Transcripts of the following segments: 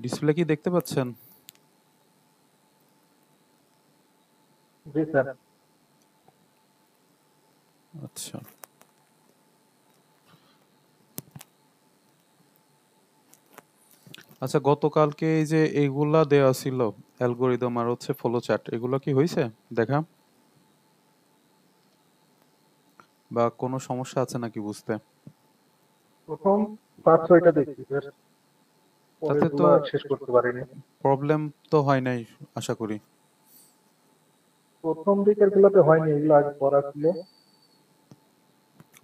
Display কি দেখতে পাচ্ছেন? জি স্যার। আচ্ছা, আচ্ছা, গতকালকে এই যে এইগুলা দেওয়া ছিল অ্যালগোরিদম আর হচ্ছে ফলো চার্ট, এগুলো কি হয়েছে দেখা, বা কোনো সমস্যা আছে নাকি বুঝতে? প্রথম 5-6টা দেখছি স্যার, তাতে তো পরেরগুলা শেষ করতে পারিনি। প্রবলেম তো হয় নাই আশা করি। প্রথম দিকের গুলোতে হয়নি, এগুলো আগে করা ছিল।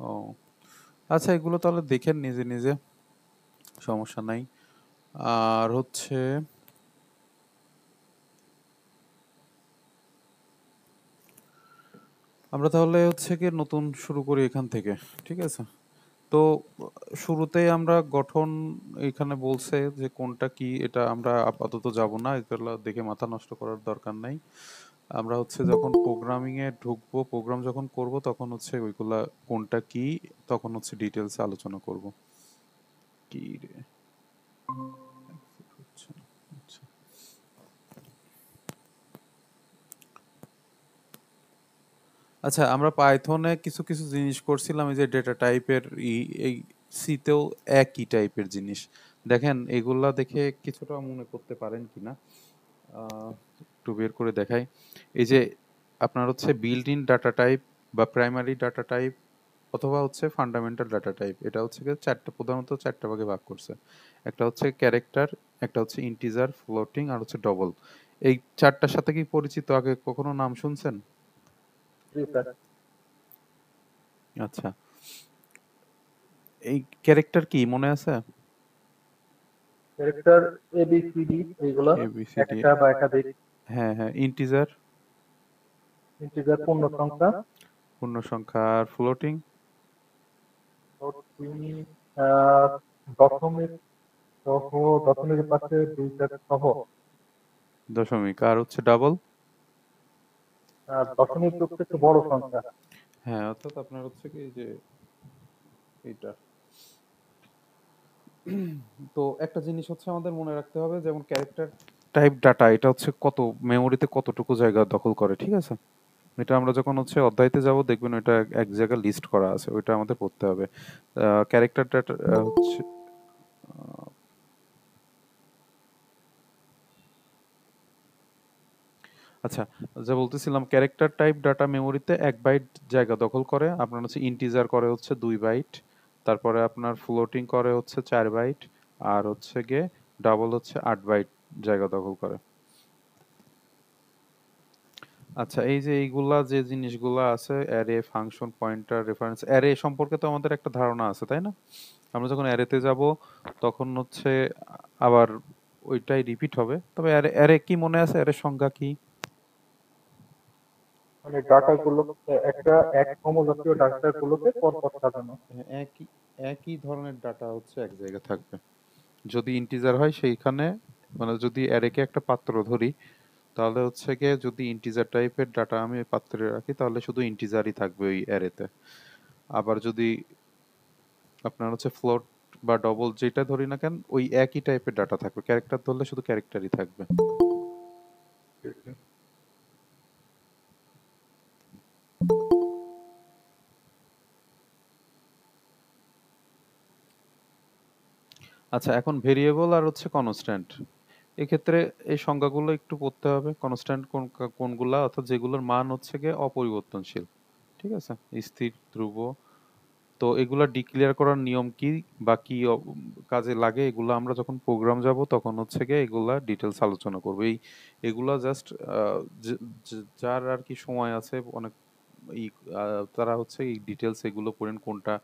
ও আচ্ছা, এগুলো তাহলে দেখেন নিজে নিজে, সমস্যা নাই। আর হচ্ছে আমরা তাহলে হচ্ছে কি নতুন শুরু করি এখান থেকে, ঠিক আছে? তো শুরুতেই আমরা গঠন এখানে বলছে যে কোনটা কি, এটা আমরা আপাতত যাব না, এগুলো দেখে মাথা নষ্ট করার দরকার নাই। আমরা হচ্ছে যখন প্রোগ্রামিং এ ঢুকবো, প্রোগ্রাম যখন করব তখন হচ্ছে ওইগুলা কোনটা কি, তখন হচ্ছে ডিটেলসে আলোচনা করব। কি রে, exit হচ্ছে না। আচ্ছা, আচ্ছা, আমরা পাইথনে কিছু কিছু জিনিস করছিলাম, এই যে ডেটা টাইপের, এই সিতেও একই টাইপের জিনিস। দেখেন এগুলা দেখে কিছুটা মনে করতে পারেন কিনা, একটু বের করে দেখাই। এই যে আপনার হচ্ছে বিল্ট ইন ডাটা টাইপ বা প্রাইমারি ডাটা টাইপ অথবা হচ্ছে ফান্ডামেন্টাল ডাটা টাইপ, এটা হচ্ছে গিয়ে চারটা, প্রধানত চারটা ভাগে ভাগ করছে। একটা হচ্ছে ক্যারেক্টার, একটা হচ্ছে ইন্টিজার, ফ্লোটিং আর হচ্ছে ডবল। এই চারটার সাথে কি পরিচিত, আগে কখনো নাম শুনছেন? জি স্যার। আচ্ছা, এই ক্যারেক্টার কি মনে আছে? ক্যারেক্টার ABCD এইগুলা, এবিসিডি, একটা বা একাধিক। হ্যাঁ হ্যাঁ, ইন্টিজার ইন্টিজার পূর্ণ সংখ্যা। পূর্ণ সংখ্যা, আর ফ্লোটিং আহ, দশমিক সহ, দশমিকের পাশে দুইটা সহ, দশমিক, আর হচ্ছে ডাবল। আর দশমিক যুক্ত একটু বড় সংখ্যা। হ্যাঁ, অর্থাৎ আপনার হচ্ছে কি যে এইটা। তো একটা জিনিস হচ্ছে আমাদের মনে রাখতে হবে, যেমন ক্যারেক্টার টাইপ ডাটা, এটা হচ্ছে কত মেমোরিতে কতটুকু জায়গা দখল করে, ঠিক আছে? এটা আমরা যখন হচ্ছে অধ্যায়তে যাব দেখবেন ওইটা এক জায়গায় লিস্ট করা আছে, ওইটা আমাদের পড়তে হবে। ক্যারেক্টার ডাটা হচ্ছে আচ্ছা, যা বলতেছিলাম, ক্যারেক্টার টাইপ ডাটা মেমোরিতে 1 বাইট জায়গা দখল করে, আপনার হচ্ছে ইন্টিজার করে হচ্ছে 2 বাইট, তারপরে আপনার ফ্লোটিং করে হচ্ছে 4 বাইট, আর হচ্ছে গিয়ে ডাবল হচ্ছে 8 বাইট জায়গা দখল করে। আচ্ছা, এই যে এইগুলা যে জিনিসগুলা আছে, array, function, pointer, reference, array সম্পর্কে তো আমাদের একটা ধারণা আছে, তাই না? আমরা যখন অ্যারেতে যাব তখন হচ্ছে আবার ওইটাই রিপিট হবে, তবে অ্যারে অ্যারে কি মনে আছে, অ্যারে সংজ্ঞা কি? মানে ডাটা গুলো একটা এক সমজাতীয় ডাটা গুলোকে পরপর সাজানো। হ্যাঁ, একই একই ধরনের ডাটা হচ্ছে এক জায়গায় থাকবে। যদি ইন্টিজার হয় সেইখানে, মানে যদি অ্যারেকে একটা পাত্র ধরি, তাহলে হচ্ছে গিয়ে যদি ইন্টিজার টাইপের ডাটা আমি ওই পাত্রে রাখি তাহলে শুধু ইন্টিজারই থাকবে ওই অ্যারেতে। আবার যদি আপনার হচ্ছে ফ্লোট বা ডবল যেটা ধরি না কেন, ওই একই টাইপের ডাটা থাকবে, ক্যারেক্টার ধরলে শুধু ক্যারেক্টারই থাকবে। আচ্ছা, এখন ভেরিয়েবল আর হচ্ছে কনস্ট্যান্ট, এক্ষেত্রে এই সংজ্ঞাগুলো একটু পড়তে হবে। কনস্ট্যান্ট কোনগুলা, অর্থাৎ যেগুলোর মান হচ্ছে গিয়ে অপরিবর্তনশীল, ঠিক আছে, স্থির, ধ্রুব। তো এগুলা ডিক্লেয়ার করার নিয়ম কি বা কি কাজে লাগে, এগুলো আমরা যখন প্রোগ্রাম যাব তখন হচ্ছে গিয়ে এগুলা ডিটেলস আলোচনা করবো। এগুলা জাস্ট যার আর কি সময় আছে অনেক, এই তারা হচ্ছে এই ডিটেলস এগুলো পড়েন, কোনটা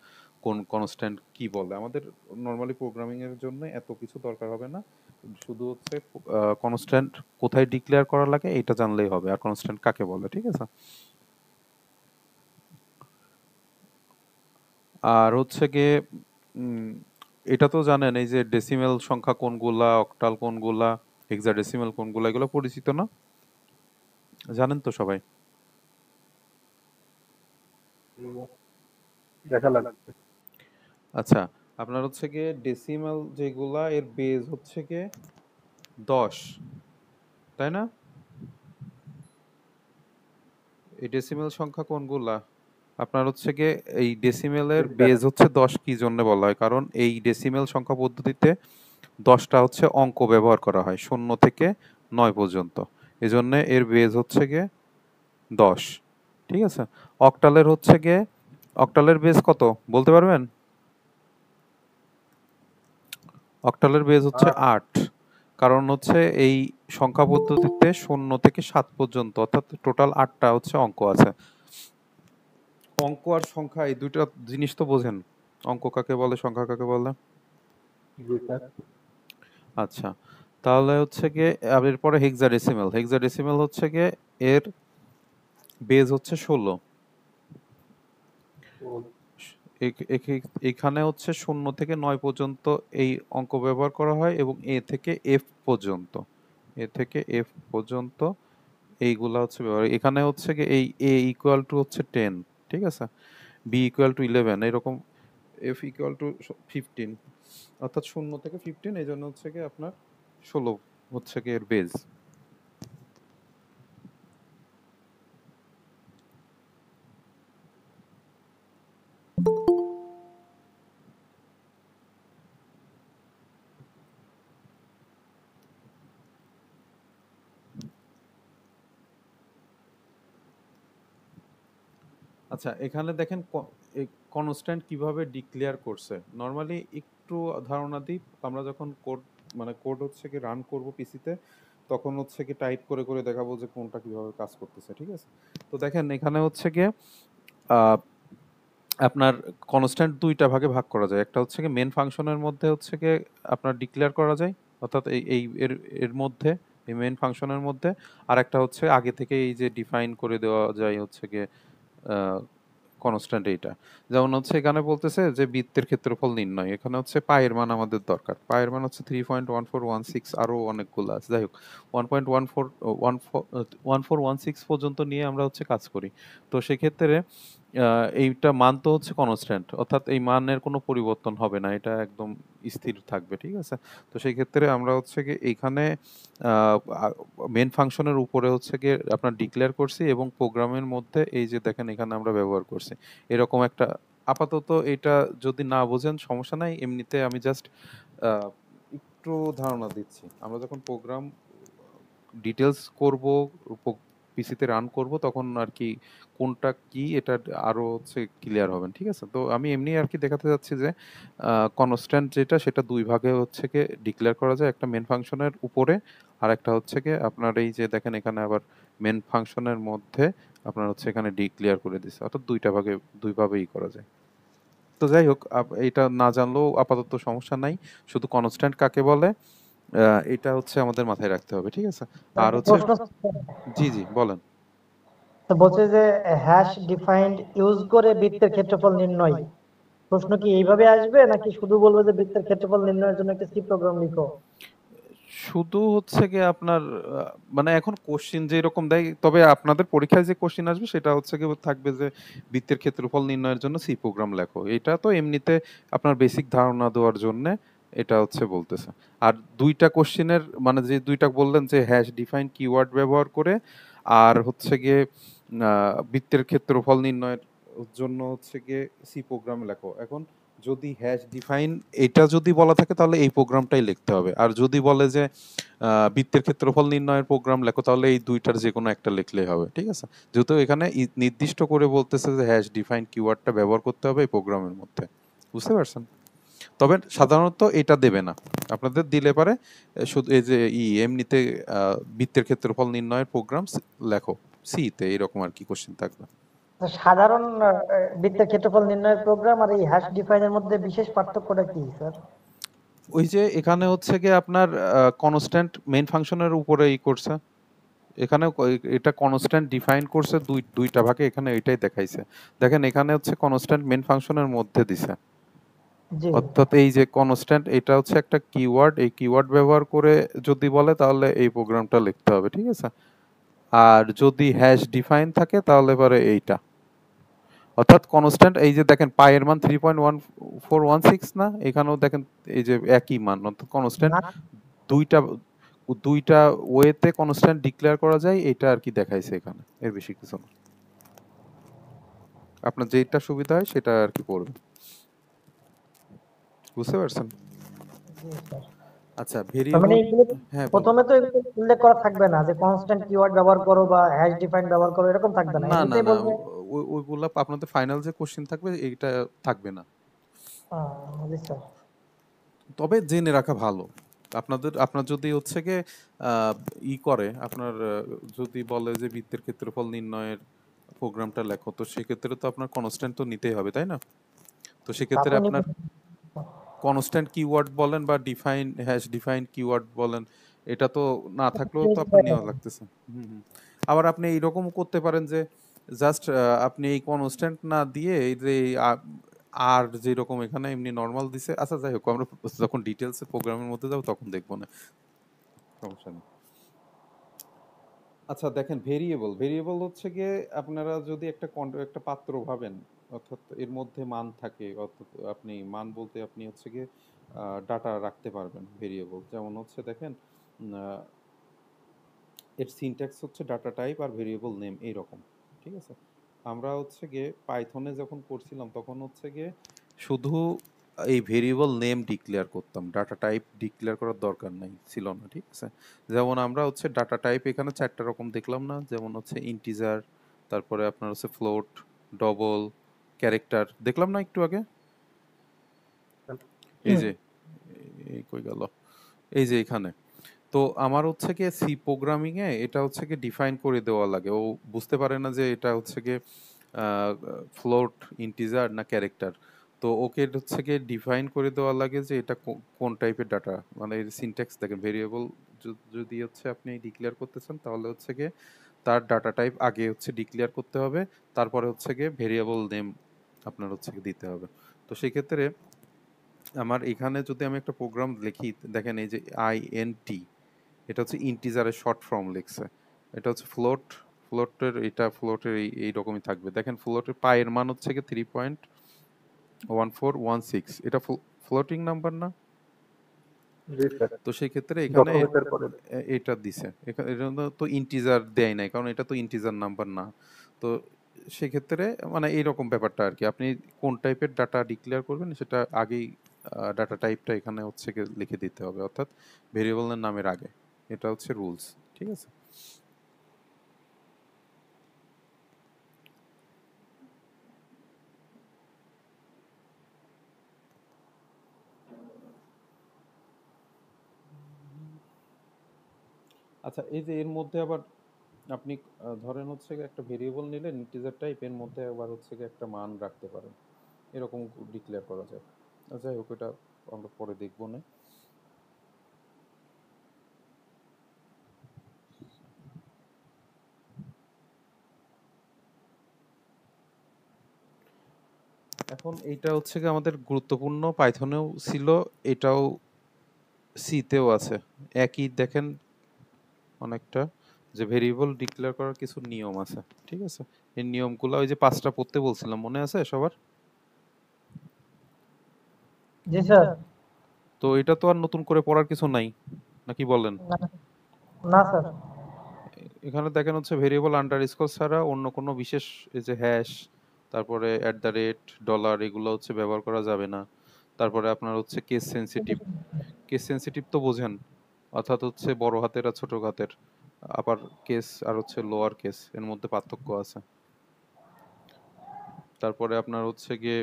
কোন কনস্ট্যান্ট কি বলে। আমাদের নর্মালি প্রোগ্রামিং এর জন্য এত কিছু দরকার হবে না, শুধু হচ্ছে কনস্ট্যান্ট কোথায় ডিক্লেয়ার করা লাগে এটা জানলেই হবে, আর কনস্ট্যান্ট কাকে বলে, ঠিক আছে? আর হচ্ছে গিয়ে উম, এটা তো জানেন, এই যে ডেসিমেল সংখ্যা কোনগুলা, অক্টাল কোনগুলা, হেক্সাডেসিমেল কোনগুলা, এগুলো পরিচিত না? জানেন তো সবাই? দেখা লাগবে। আচ্ছা, আপনার হচ্ছে গিয়ে ডেসিমেল যেগুলা, এর বেজ হচ্ছে গিয়ে 10, তাই না? এই ডেসিমেল সংখ্যা কোনগুলা? আপনার হচ্ছে গিয়ে এই ডেসিমেলের বেজ হচ্ছে 10 কি জন্য বলা হয়, কারণ এই ডেসিমেল সংখ্যা পদ্ধতিতে 10টা হচ্ছে অঙ্ক ব্যবহার করা হয় 0 থেকে 9 পর্যন্ত, এজন্য এর বেজ হচ্ছে গিয়ে 10। ঠিক আছে, অক্টালের হচ্ছে গিয়ে অক্টালের বেজ কত বলতে পারবেন? অক্টালের বেজ হচ্ছে 8, কারণ হচ্ছে এই সংখ্যা পদ্ধতিতে 0 থেকে 7 পর্যন্ত অর্থাৎ টোটাল 8টা হচ্ছে অঙ্ক আছে। অঙ্ক আর সংখ্যা এই দুইটা জিনিস তো বোঝেন, অঙ্ক কাকে বলে সংখ্যা কাকে বলে? জি স্যার। আচ্ছা, তাহলে হচ্ছে গিয়ে এরপরে হেক্সাডেসিমেল। হেক্সাডেসিমেল হচ্ছে গিয়ে এর বেজ হচ্ছে 16। এখানে হচ্ছে 0 থেকে 9 পর্যন্ত এই অঙ্ক ব্যবহার করা হয় এবং এ থেকে এফ পর্যন্ত, এ থেকে এফ পর্যন্ত এইগুলা হচ্ছে ব্যবহার। এখানে হচ্ছে কি এই এ ইকুয়াল টু হচ্ছে 10, ঠিক আছে, বি ইকুয়াল টু 11, এরকম এফ ইকুয়াল টু 15, অর্থাৎ 0 থেকে 15, এই জন্য হচ্ছে কি আপনার 16 হচ্ছে কি এর বেজ। আচ্ছা, এখানে দেখেন কনস্ট্যান্ট কিভাবে ডিক্লেয়ার করছে। নরমালি একটু ধারণা দিই, আমরা যখন কোড মানে কোড হচ্ছে কি রান করব পিসিতে, তখন হচ্ছে কি টাইপ করে করে দেখাবো যে কোনটা কিভাবে কাজ করতেছে, ঠিক আছে? তো দেখেন এখানে হচ্ছে কি আপনার কনস্ট্যান্ট দুইটা ভাগে ভাগ করা যায়। একটা হচ্ছে কি মেন ফাংশনের মধ্যে হচ্ছে কি আপনার ডিক্লেয়ার করা যায়, অর্থাৎ এই এই এর এর মধ্যে, এই মেন ফাংশনের মধ্যে। আর একটা হচ্ছে আগে থেকে এই যে ডিফাইন করে দেওয়া যায় হচ্ছে কি কনস্ট্যান্ট এইটা। যেমন হচ্ছে এখানে বলতেছে যে বৃত্তের ক্ষেত্রফল নির্ণয়, এখানে হচ্ছে পায়ের মান আমাদের দরকার, পায়ের মান হচ্ছে 3.1416, আরো অনেকগুলো আছে, যাই হোক 1.1416 পর্যন্ত নিয়ে আমরা হচ্ছে কাজ করি। তো সেক্ষেত্রে এইটা মান তো হচ্ছে কনস্ট্যান্ট, অর্থাৎ এই মানের কোনো পরিবর্তন হবে না, এটা একদম স্থির থাকবে, ঠিক আছে? তো সেই ক্ষেত্রে আমরা হচ্ছে কি এইখানে মেন ফাংশনের উপরে হচ্ছে গিয়ে আপনার ডিক্লেয়ার করছি এবং প্রোগ্রামের মধ্যে এই যে দেখেন এখানে আমরা ব্যবহার করছি এরকম একটা। আপাতত এটা যদি না বোঝেন সমস্যা নাই, এমনিতে আমি জাস্ট একটু ধারণা দিচ্ছি। আমরা যখন প্রোগ্রাম ডিটেলস করব, পিসিতে রান করব, তখন আর কি কোনটা কি এটা আরো হচ্ছে ক্লিয়ার হবেন, ঠিক আছে? তো আমি এমনি আর কি দেখাতে যাচ্ছি যে কনস্ট্যান্ট যেটা সেটা দুই ভাগে হচ্ছে কি ডিক্লেয়ার করা যায়, একটা মেন ফাংশনের উপরে আর একটা হচ্ছে কি আপনার এই যে দেখেন এখানে আবার মেন ফাংশনের মধ্যে আপনার হচ্ছে এখানে ডিক্লেয়ার করে দিছে, অর্থাৎ দুইটা ভাগে দুইভাবেই করা যায়। তো যাই হোক, এটা না জানলেও আপাতত সমস্যা নাই, শুধু কনস্ট্যান্ট কাকে বলে এটা হচ্ছে আমাদের মাথায় রাখতে হবে, ঠিক আছে? আর একটা হচ্ছে প্রশ্ন জি জি বলেন। তো বলছে যে হ্যাশ ডিফাইন্ড ইউজ করে বৃত্তের ক্ষেত্রফল নির্ণয়, প্রশ্ন কি এইভাবে আসবে নাকি শুধু বলবো যে বৃত্তের ক্ষেত্রফল নির্ণয়ের জন্য একটা সি প্রোগ্রাম লিখো? শুধু হচ্ছে গিয়ে আপনার মানে এখন কোশ্চিন যে এরকম দেয়, তবে আপনাদের পরীক্ষায় যে কোশ্চিন আসবে সেটা হচ্ছে গিয়ে থাকবে যে বৃত্তের ক্ষেত্রফল নির্ণয়ের জন্য সি প্রোগ্রাম লেখো। এটা তো এমনিতে আপনার বেসিক ধারণা দেওয়ার জন্য এটা হচ্ছে বলতেছে। আর দুইটা কোশ্চিনের মানে যে দুইটা বললেন যে হ্যাশ ডিফাইন কিওয়ার্ড ব্যবহার করে আর হচ্ছে গিয়ে বৃত্তের ক্ষেত্রফল নির্ণয়ের জন্য হচ্ছে গিয়ে সি প্রোগ্রাম লেখো। এখন যদি হ্যাশ ডিফাইন এটা যদি বলা থাকে তাহলে এই প্রোগ্রামটাই লিখতে হবে, আর যদি বলে যে বৃত্তের ক্ষেত্রফল নির্ণয়ের প্রোগ্রাম লেখো তাহলে এই দুইটার যে কোনো একটা লিখলেই হবে, ঠিক আছে? যেহেতু এখানে নির্দিষ্ট করে বলতেছে যে হ্যাশ ডিফাইন কিওয়ার্ডটা ব্যবহার করতে হবে এই প্রোগ্রামের মধ্যে, বুঝতে পারছেন? তবে সাধারণত এটা দেবে না, আপনাদের দিলে পারে শুধু এই যে এমনিতে বৃত্তের ক্ষেত্রফল নির্ণয়ের প্রোগ্রাম লেখো সি তে, এরকম আর কি কোশ্চেন থাকবে। তো সাধারণ বৃত্তের ক্ষেত্রফল নির্ণয়ের প্রোগ্রাম আর এই হ্যাশ ডিফাইনের মধ্যে বিশেষ পার্থক্যটা কি স্যার? ওই যে এখানে হচ্ছে গিয়ে আপনার কনস্ট্যান্ট মেইন ফাংশনের উপরে করছে, এখানে এটা কনস্ট্যান্ট ডিফাইন করছে দুইটা ভাগে, এখানে এটাই দেখাইছে। দেখেন এখানে হচ্ছে কনস্ট্যান্ট মেইন ফাংশনের মধ্যে দিছে, জি অর্থাৎ এই যে কনস্ট্যান্ট এটা হচ্ছে একটা কিওয়ার্ড, এই কিওয়ার্ড ব্যবহার করে যদি বলে তাহলে এই প্রোগ্রামটা লিখতে হবে, ঠিক আছে? আর যদি হ্যাশ ডিফাইন থাকে তাহলে পরে এইটা, অর্থাৎ কনস্ট্যান্ট এই যে দেখেন পায়ের মান 3.1416 না, এখানেও দেখেন এই যে একই মান, অর্থাৎ কনস্ট্যান্ট না, দুইটা দুইটা ওয়েতে কনস্ট্যান্ট ডিক্লেয়ার করা যায়, এটা আর কি দেখাইছে এখানে, এর বেশি কিছু না। আপনার যেটা সুবিধা হয় সেটা আর কি পড়বে, বুঝতে পারছেন? জি স্যার। আচ্ছা, তার মানে ভেরিয়েবল। এগুলো হ্যাঁ বলুন। প্রথমে তো এগুলো উল্লেখ করা থাকবে না যে কনস্ট্যান্ট কিওয়ার্ড ব্যবহার করো বা হ্যাশ ডিফাইন ব্যবহার করো, এরকম থাকবে না, না না এমনিতেই না, বলবে। ওইগুলা আপনাদের ফাইনাল যে কোশ্চেন থাকবে এইটা থাকবে না। জি স্যার। তবে জেনে রাখা ভালো। আপনার যদি হচ্ছে গিয়ে আহ, করে আপনার যদি বলে যে বৃত্তের ক্ষেত্রফল নির্ণয়ের প্রোগ্রামটা লেখো, তো সেক্ষেত্রে তো আপনার কনস্ট্যান্ট তো নিতেই হবে, তাই না? তো তা সেক্ষেত্রে তো আপনার নিবে। কনস্ট্যান্ট কিওয়ার্ড বলেন বা ডিফাইন হ্যাশ ডিফাইন কিওয়ার্ড বলেন, এটা তো না থাকলেও তো আপনার নেওয়া লাগতেছে। হুম হুম। আবার আপনি এইরকম করতে পারেন যে জাস্ট আপনি এই কনস্ট্যান্ট না দিয়ে এই যে আর যেরকম এখানে এমনি নর্মাল দিছে, আচ্ছা যাই হোক, আমরা যখন ডিটেলসে প্রোগ্রামের মধ্যে যাবো তখন দেখবো না, সমস্যা নেই। আচ্ছা দেখেন, ভেরিয়েবল ভেরিয়েবল হচ্ছে গিয়ে আপনারা যদি একটা পাত্র ভাবেন, অর্থাৎ এর মধ্যে মান থাকে, অর্থাৎ আপনি মান বলতে আপনি হচ্ছে গিয়ে ডাটা রাখতে পারবেন। ভেরিয়েবল যেমন হচ্ছে দেখেন, এর সিনট্যাক্স হচ্ছে ডাটা টাইপ আর ভেরিয়েবল নেম এইরকম, ঠিক আছে? আমরা হচ্ছে গিয়ে পাইথনে যখন করছিলাম তখন হচ্ছে গিয়ে শুধু এই ভেরিয়েবল নেম ডিক্লেয়ার করতাম, ডাটা টাইপ ডিক্লেয়ার করার দরকার নাই ছিল না, ঠিক আছে? যেমন আমরা হচ্ছে ডাটা টাইপ এখানে চারটা রকম দেখলাম না, যেমন হচ্ছে ইন্টিজার, তারপরে আপনার হচ্ছে ফ্লোট, ডবল, ক্যারেক্টার দেখলাম না একটু আগে? এই যে, এই কই গেল, এই যে এখানে। তো আমার হচ্ছে গিয়ে সি প্রোগ্রামিং এ এটা হচ্ছে গিয়ে ডিফাইন করে দেওয়া লাগে, ও বুঝতে পারে না যে এটা হচ্ছে গিয়ে ফ্লোট, ইন্টিজার না ক্যারেক্টার। তো ওকে হচ্ছে গিয়ে ডিফাইন করে দেওয়া লাগে যে এটা কোন টাইপের ডাটা, মানে এর সিনট্যাক্স দেখেন, ভেরিয়েবল যদি হচ্ছে আপনি ডিক্লেয়ার করতেছেন তাহলে হচ্ছে গিয়ে তার ডাটা টাইপ আগে হচ্ছে ডিক্লেয়ার করতে হবে, তারপরে হচ্ছে গিয়ে ভেরিয়েবল নেম আপনার হচ্ছে গিয়ে দিতে হবে। তো সেক্ষেত্রে আমার এখানে যদি আমি একটা প্রোগ্রাম লিখি, দেখেন এই যে INT, এটা হচ্ছে ইন্টিজারের শর্ট ফর্ম লিখছে। এটা হচ্ছে ফ্লোট, ফ্লোটের এই রকমই থাকবে। দেখেন ফ্লোটের পায়ের মান হচ্ছে কি 3.1416, এটা ফ্লোটিং নাম্বার না? জি স্যার। তো সেই ক্ষেত্রে এখানে দশমিকের পরে। এটা দিছে, এটা তো ইন্টিজার দেয় নাই, কারণ এটা তো ইন্টিজার নাম্বার না। তো সেক্ষেত্রে মানে এইরকম ব্যাপারটা আর কি, আপনি কোন টাইপের ডাটা ডিক্লেয়ার করবেন সেটা আগেই ডাটা টাইপটা এখানে হচ্ছে গিয়ে লিখে দিতে হবে, অর্থাৎ ভেরিয়েবলের নামের আগে। এটা হচ্ছে রুলস, ঠিক আছে? আচ্ছা, এই যে এর মধ্যে আবার আপনি ধরেন হচ্ছে গিয়ে একটা ভেরিয়েবল নিলেন ইন্টিজার টাইপ, এর মধ্যে আবার হচ্ছে গিয়ে একটা মান রাখতে পারেন, এরকম ডিক্লেয়ার করা যায়। যাই হোক, এটা আমরা পরে দেখবো না। এখন এইটা হচ্ছে গিয়ে আমাদের গুরুত্বপূর্ণ, পাইথনেও ছিল, এটাও সিতেও আছে একই। দেখেন অনেকটা, যে ভেরিয়েবল ডিক্লেয়ার করার কিছু নিয়ম আছে, ঠিক আছে? এই নিয়মগুলো ওই যে 5টা পড়তে বলছিলাম, মনে আছে সবার? জি স্যার। তো এটা তো আর নতুন করে পড়ার কিছু নাই, নাকি বলেন? না, না স্যার। এখানে দেখেন হচ্ছে ভেরিয়েবল আন্ডারস্কোর ছাড়া অন্য কোনো বিশেষ, এই যে হ্যাশ, তারপরে অ্যাট দ্য রেট, ডলার, এগুলো হচ্ছে ব্যবহার করা যাবে না। তারপরে আপনার হচ্ছে কেস সেনসিটিভ, কেস সেনসিটিভ তো বোঝেন, অর্থাৎ হচ্ছে বড় হাতের আর ছোট হাতের, আবার কেস আর হচ্ছে লোয়ার কেস, এর মধ্যে পার্থক্য আছে। তারপরে আপনার হচ্ছে গিয়ে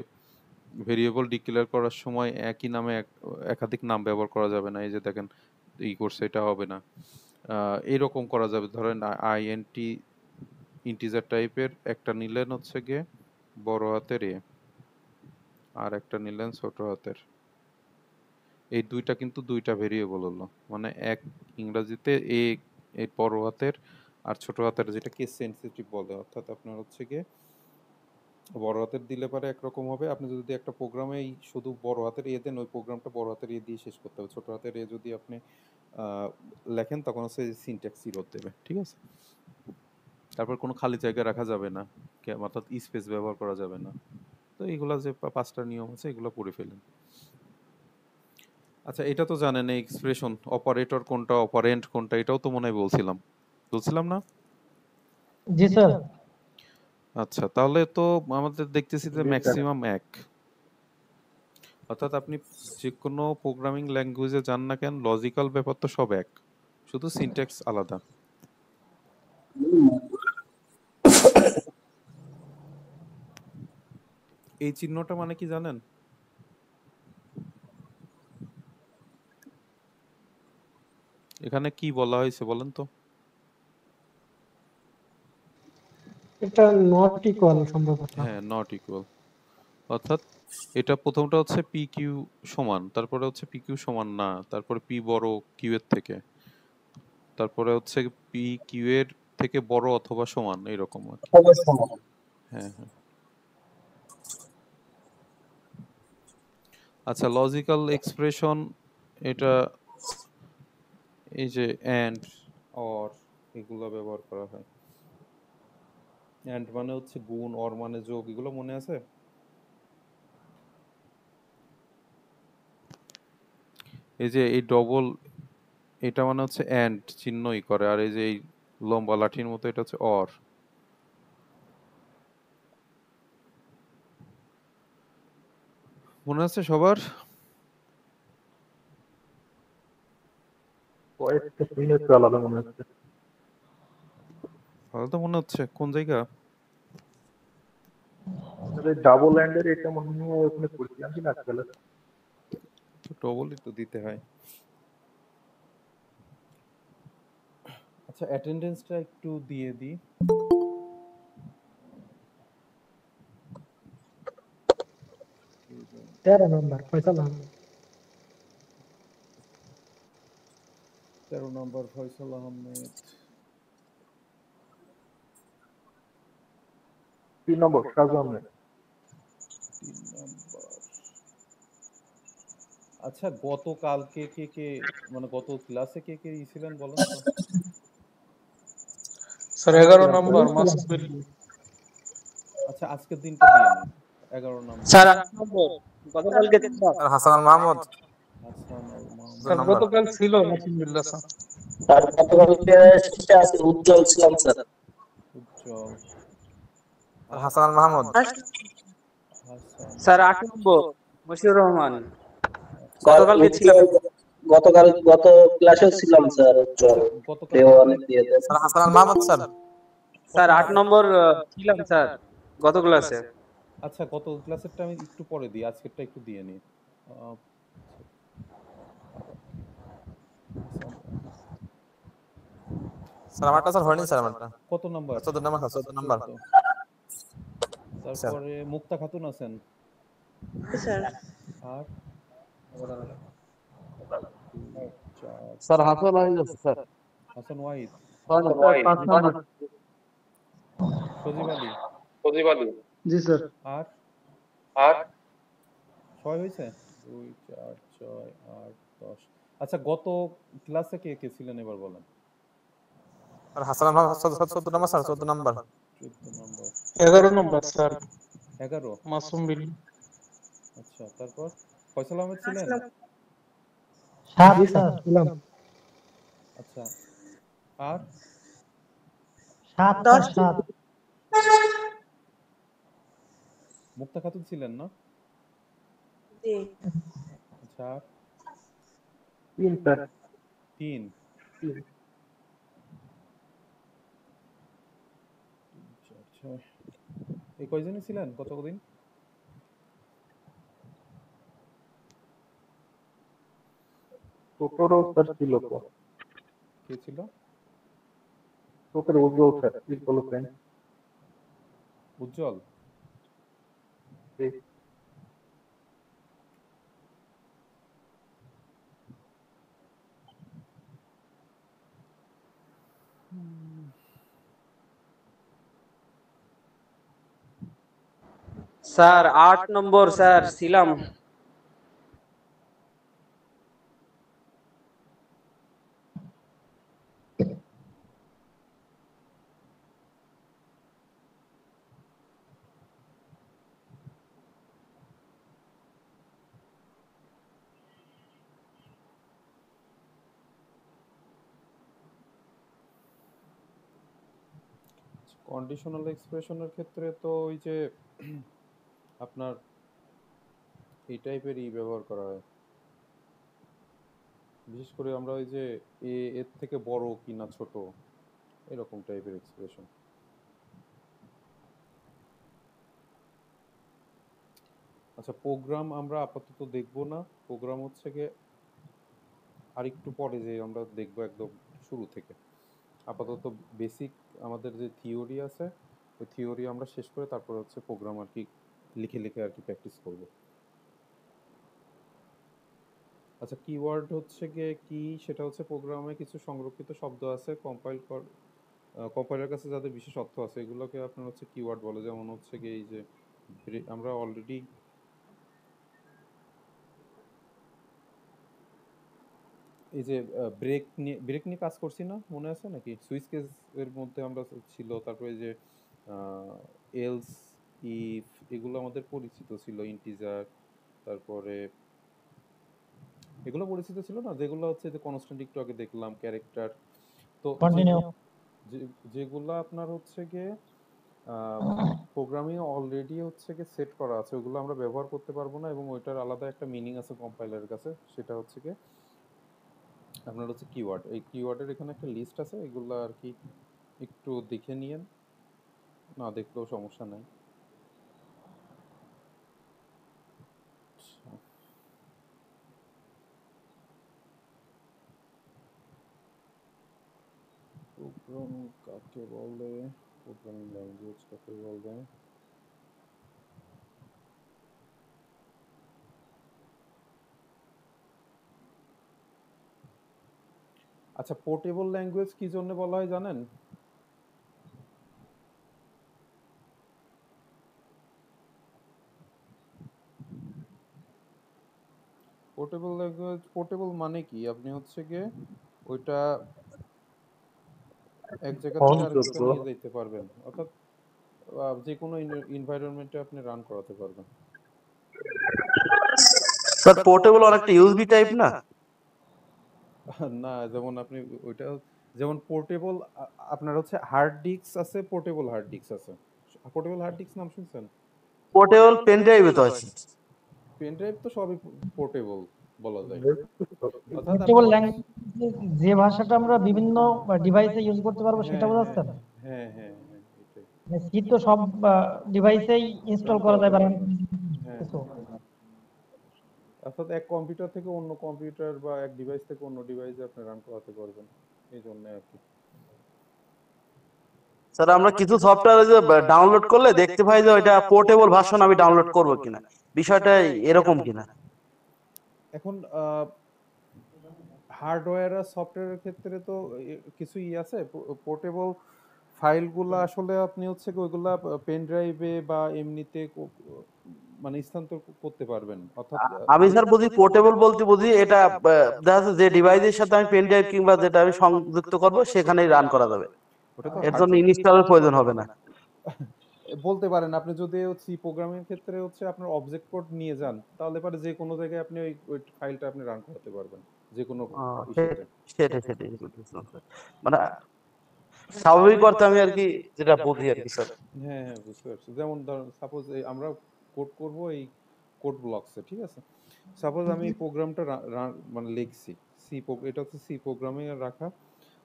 ভেরিয়েবল ডিক্লেয়ার করার সময় একই নামে একাধিক নাম ব্যবহার করা যাবে না, এই যে দেখেন কোর্স, এটা হবে না। এইরকম করা যাবে, ধরেন INT ইন্টিজার টাইপের একটা নিলেন হচ্ছে গিয়ে বড় হাতের এ, আর একটা নিলেন ছোট হাতের, এই দুইটা কিন্তু দুইটা ভেরিয়েবল হলো, মানে এক ইংরেজিতে এ, এই বড় হাতের আর ছোট হাতের, যেটা কেস সেনসিটিভ বলে, অর্থাৎ আপনার হচ্ছে গিয়ে বড় হাতের দিলে পারে একরকম হবে, আপনি যদি একটা প্রোগ্রামে শুধু বড় হাতের এ দেন, ওই প্রোগ্রামটা বড় হাতের এ দিয়ে শেষ করতে হবে। ছোট হাতের এ যদি আপনি লেখেন তখন হচ্ছে সিনট্যাক্স ইরর দেবে, ঠিক আছে? তারপর কোনো খালি জায়গা রাখা যাবে না, অর্থাৎ স্পেস ব্যবহার করা যাবে না। তো এইগুলা যে 5টা নিয়ম আছে এগুলো পড়ে ফেলেন। আচ্ছা, এটা তো জানেন এই এক্সপ্রেশন অপারেটর কোনটা অপারেন্ট কোনটা এটাও তো মনে হয় বলছিলাম না? জি স্যার। আচ্ছা, তাহলে তো আমাদের দেখতেছি যে জি স্যার। ম্যাক্সিমাম এক। অর্থাৎ আপনি যে কোনো প্রোগ্রামিং ল্যাঙ্গুয়েজে যান না কেন, লজিক্যাল ব্যাপার তো সব এক, শুধু সিনট্যাক্স আলাদা। এই চিহ্নটা মানে কি জানেন? এখানে কি বলা হয়েছে বলেন তো? এটা নট ইকুয়াল সম্ভবত। হ্যাঁ, নট ইকুয়াল। অর্থাৎ এটা প্রথমটা হচ্ছে পি কিউ সমান, তারপরে হচ্ছে পি কিউ সমান না, তারপরে পি বড় কিউ এর থেকে, তারপরে হচ্ছে পি কিউ এর থেকে বড় অথবা সমান, এইরকম আর কি। হ্যাঁ হ্যাঁ। আচ্ছা, লজিক্যাল এক্সপ্রেশন এটা এই যে অ্যান্ড, অর এগুলো ব্যবহার করা হয়। অ্যান্ড মানে হচ্ছে গুণ, অর মানে যোগ, এগুলো মনে আছে? এই যে এই ডবল, এটা মানে হচ্ছে অ্যান্ড চিহ্নই করে, আর এই যে এই লম্বা লাঠির মতো এটা হচ্ছে অর। মনে আছে সবার? কয়েকটা চিহ্ন একটু আলাদা মনে হচ্ছে। ভালো তো মনে হচ্ছে, কোন জায়গা? তবে ডাবল এন্ডের এটা মনে হয় ওখানে পড়ছিলাম কি না আজকাল। ডবলই তো দিতে হয়। আচ্ছা, অ্যাটেন্ডেন্সটা একটু দিয়ে দিই। 13 নম্বর ফয়সাল আহমেদ। 13 নম্বর ফয়সাল আহমেদ। 3 নম্বর সাজু আহমেদ। 3 নম্বর। আচ্ছা, গতকালকে কে কে, মানে গত ক্লাসে কে কে ছিলেন বলেন তো? স্যার আমি 11 ছিলাম স্যার। নম্বর মাসুদ বিন। আচ্ছা, আজকের দিনটা দিয়ে নেই। 11 নম্বর স্যার 8 নম্বর গতকালকে ছিল। স্যার হাসান আল মাহমুদ হাসান আল 2 মাহমুদ। স্যার নম্বর। গতকাল ছিল নাসিম বিল্লাহ স্যার। তার গতকালকে শিফটে আছে উজ্জ্বল ছিলাম স্যার। উজ্জ্বল। স্যার হাসান আল মাহমুদ হাসান। স্যার 8 নম্বর মশিউর রহমান স্যার গতকালকে ছিল। উজ্জ্বল গত ক্লাসেও ছিলাম স্যার উজ্জ্বল। গতকাল কেউ অনেক দিয়ে দেন। Sir Hasan Al Mahmud sir sir 8 নম্বর ছিলাম স্যার গত ক্লাসে। আচ্ছা, গত ক্লাসেরটা আমি একটু পরে দিই, আজকেরটা একটু দিয়ে নিই। হাসান। স্যার আমারটা স্যার হয়নি স্যার আমারটা কত নাম্বার? 14 নম্বর স্যার 14 নম্বর 14। তারপরে মুক্তা খাতুন আছেন। স্যার আর 2, 4, স্যার হাসান আইজ আছে স্যার। হাসান ওয়াহিদ। স্যার 5 নম্বর। সজীব আলী। জি স্যার। আর 6 হয়েছে? 2, 4, 6, 8, 10। আচ্ছা, গত ক্লাসে কে কে ছিলেন এবার বলেন? স্যার হাসান আল মাহমুদ 14 নম্বর স্যার 14 নম্বর 14 নম্বর। 11 নম্বর স্যার 11। মাসুম বিন। আচ্ছা, তারপর ফয়সাল আহমেদ ছিলেন? 7 জি স্যার। স্যার ছিলাম। আচ্ছা, আর 7 10 স্যার 7। মুক্তা খাতুন ছিলেন না? জি আচ্ছা, আর 3 স্যার। 3, 4, 6। এই কয়জনই ছিলেন গত দিন? তোতরও স্যার ছিল তো। কে ছিল? তোতর উজ্জ্বল স্যার প্লিজ বলো ফ্রেন্ড। উজ্জ্বল। স্যার 8 নম্বর স্যার ছিলাম। কন্ডিশনাল এক্সপ্রেশনের ক্ষেত্রে তো ওই যে আপনার এই টাইপেরই ব্যবহার করা হয়। বিশেষ করে আমরা ওই যে এর থেকে বড় কি না ছোট এরকম টাইপের এক্সপ্রেশন। আচ্ছা, প্রোগ্রাম আমরা আপাতত দেখব না। প্রোগ্রাম হচ্ছে গিয়ে আরেকটু পরে যে আমরা দেখব একদম শুরু থেকে। আপাতত বেসিক আমাদের যে থিওরি আছে ওই থিওরি আমরা শেষ করে তারপরে হচ্ছে প্রোগ্রাম আর কি লিখে লিখে আর কি প্র্যাকটিস করব। আচ্ছা, কিওয়ার্ড হচ্ছে গিয়ে কি, সেটা হচ্ছে প্রোগ্রামে কিছু সংরক্ষিত শব্দ আছে কম্পাইলার কাছে যাদের বিশেষ অর্থ আছে এগুলোকে আপনার হচ্ছে কিওয়ার্ড বলে। যেমন হচ্ছে গিয়ে এই যে আমরা অলরেডি এই যে ব্রেক নিয়ে কাজ করছি না, মনে আছে নাকি? সুইচ কেস এর মধ্যে আমরা ছিল, তারপরে যে এলস, ইফ, এগুলো আমাদের পরিচিত ছিল। ইন্টিজার, তারপরে এগুলো পরিচিত ছিল না, যেগুলো হচ্ছে যে কনস্ট্যান্ট একটু আগে দেখলাম, ক্যারেক্টার। তো কন্টিনিউ। যেগুলো আপনার হচ্ছে গিয়ে প্রোগ্রামিং অলরেডি হচ্ছে গিয়ে সেট করা আছে ওগুলো আমরা ব্যবহার করতে পারবো না, এবং ওইটার আলাদা একটা মিনিং আছে কম্পাইলারের কাছে, সেটা হচ্ছে গিয়ে আপনার হচ্ছে কিওয়ার্ড। এই কিওয়ার্ডের এখানে একটা লিস্ট আছে, এগুলো আর কি একটু দেখে নিয়েন, না দেখলেও সমস্যা নাই। প্রোগ্রামিং কাকে বলে, প্রোগ্রামিং ল্যাঙ্গুয়েজ কাকে বলে? আচ্ছা, পোর্টেবল ল্যাঙ্গুয়েজ কি জন্য বলা হয় জানেন? পোর্টেবল ল্যাঙ্গুয়েজ, পোর্টেবল মানে কি, আপনি হচ্ছে গিয়ে ওইটা এক জায়গা থেকে আরেক সহজযোগ্য। জায়গায় নিয়ে যেতে পারবেন, অর্থাৎ যে কোনো এনভায়রনমেন্টে আপনি রান করাতে পারবেন। স্যার পোর্টেবল অনেকটা ইউএসবি টাইপ না? না, যেমন আপনি ওইটা যেমন পোর্টেবল, আপনার হচ্ছে হার্ড ডিস্ক আছে, পোর্টেবল হার্ড ডিস্ক আছে। পোর্টেবল হার্ড ডিস্ক নাম শুনছেন? পোর্টেবল পেন ড্রাইভে তো আছে। পেন ড্রাইভ তো সবই পোর্টেবল বলা যায়। অর্থাৎ পোর্টেবল আপনি ল্যাঙ্গুয়েজ যে ভাষাটা আমরা বিভিন্ন ডিভাইসে ইউজ করতে পারবো সেটা হ্যাঁ হ্যাঁ বোঝাচ্ছেন? হ্যাঁ হ্যাঁ হ্যাঁ এটাই মানে সি তো সব ডিভাইসেই ইনস্টল রান করা করাতে যায় বা run পারবেন। হ্যাঁ কিছু। হ্যাঁ, অর্থাৎ এক কম্পিউটার থেকে অন্য কম্পিউটার বা এক ডিভাইস থেকে অন্য ডিভাইসে আপনি রান করাতে পারবেন, এই জন্য আর কি। স্যার আমরা কিছু সফটওয়্যার যে ডাউনলোড করলে দেখতে পাই যে ওইটা পোর্টেবল ভার্সন আমি ডাউনলোড করব কিনা, বিষয়টা এরকম কিনা? এখন হার্ডওয়্যার আর সফটওয়্যারের ক্ষেত্রে তো কিছু আছে। পোর্টেবল ফাইলগুলো আসলে আপনি হচ্ছে কি ওইগুলা পেন ড্রাইভে বা এমনিতে মানে স্থানান্তর করতে পারবেন, অর্থাৎ আমি স্যার বুঝি পোর্টেবল বলতে বুঝি এটা দেখা যাচ্ছে যে ডিভাইসের সাথে আমি পেন ড্রাইভ কিংবা যেটা আমি সংযুক্ত করব সেখানেই রান করা যাবে, ওটা তো এর হার্ড জন্য ইনস্টলের প্রয়োজন হবে না। বলতে পারেন। আপনি যদি সি প্রোগ্রামিং ক্ষেত্রে হচ্ছে আপনার অবজেক্ট কোড নিয়ে যান, তাহলে পারে যে কোনো জায়গায় আপনি ওই ফাইলটা আপনি রান করাতে পারবেন, যে কোনো ইস্যুতে। সেটাই সেটাই বুঝলাম স্যার। মানে স্বাভাবিক অর্থে আমি আর কি যেটা বুঝি আর কি স্যার। হ্যাঁ হ্যাঁ, বুঝতে পারছি। যেমন ধরুন সাপোজ আমরা কোড করব এই কোড ব্লকসে, ঠিক আছে? সাপোজ আমি এই প্রোগ্রামটা মানে লিখছি এটা হচ্ছে সি প্রোগ্রামে রাখা।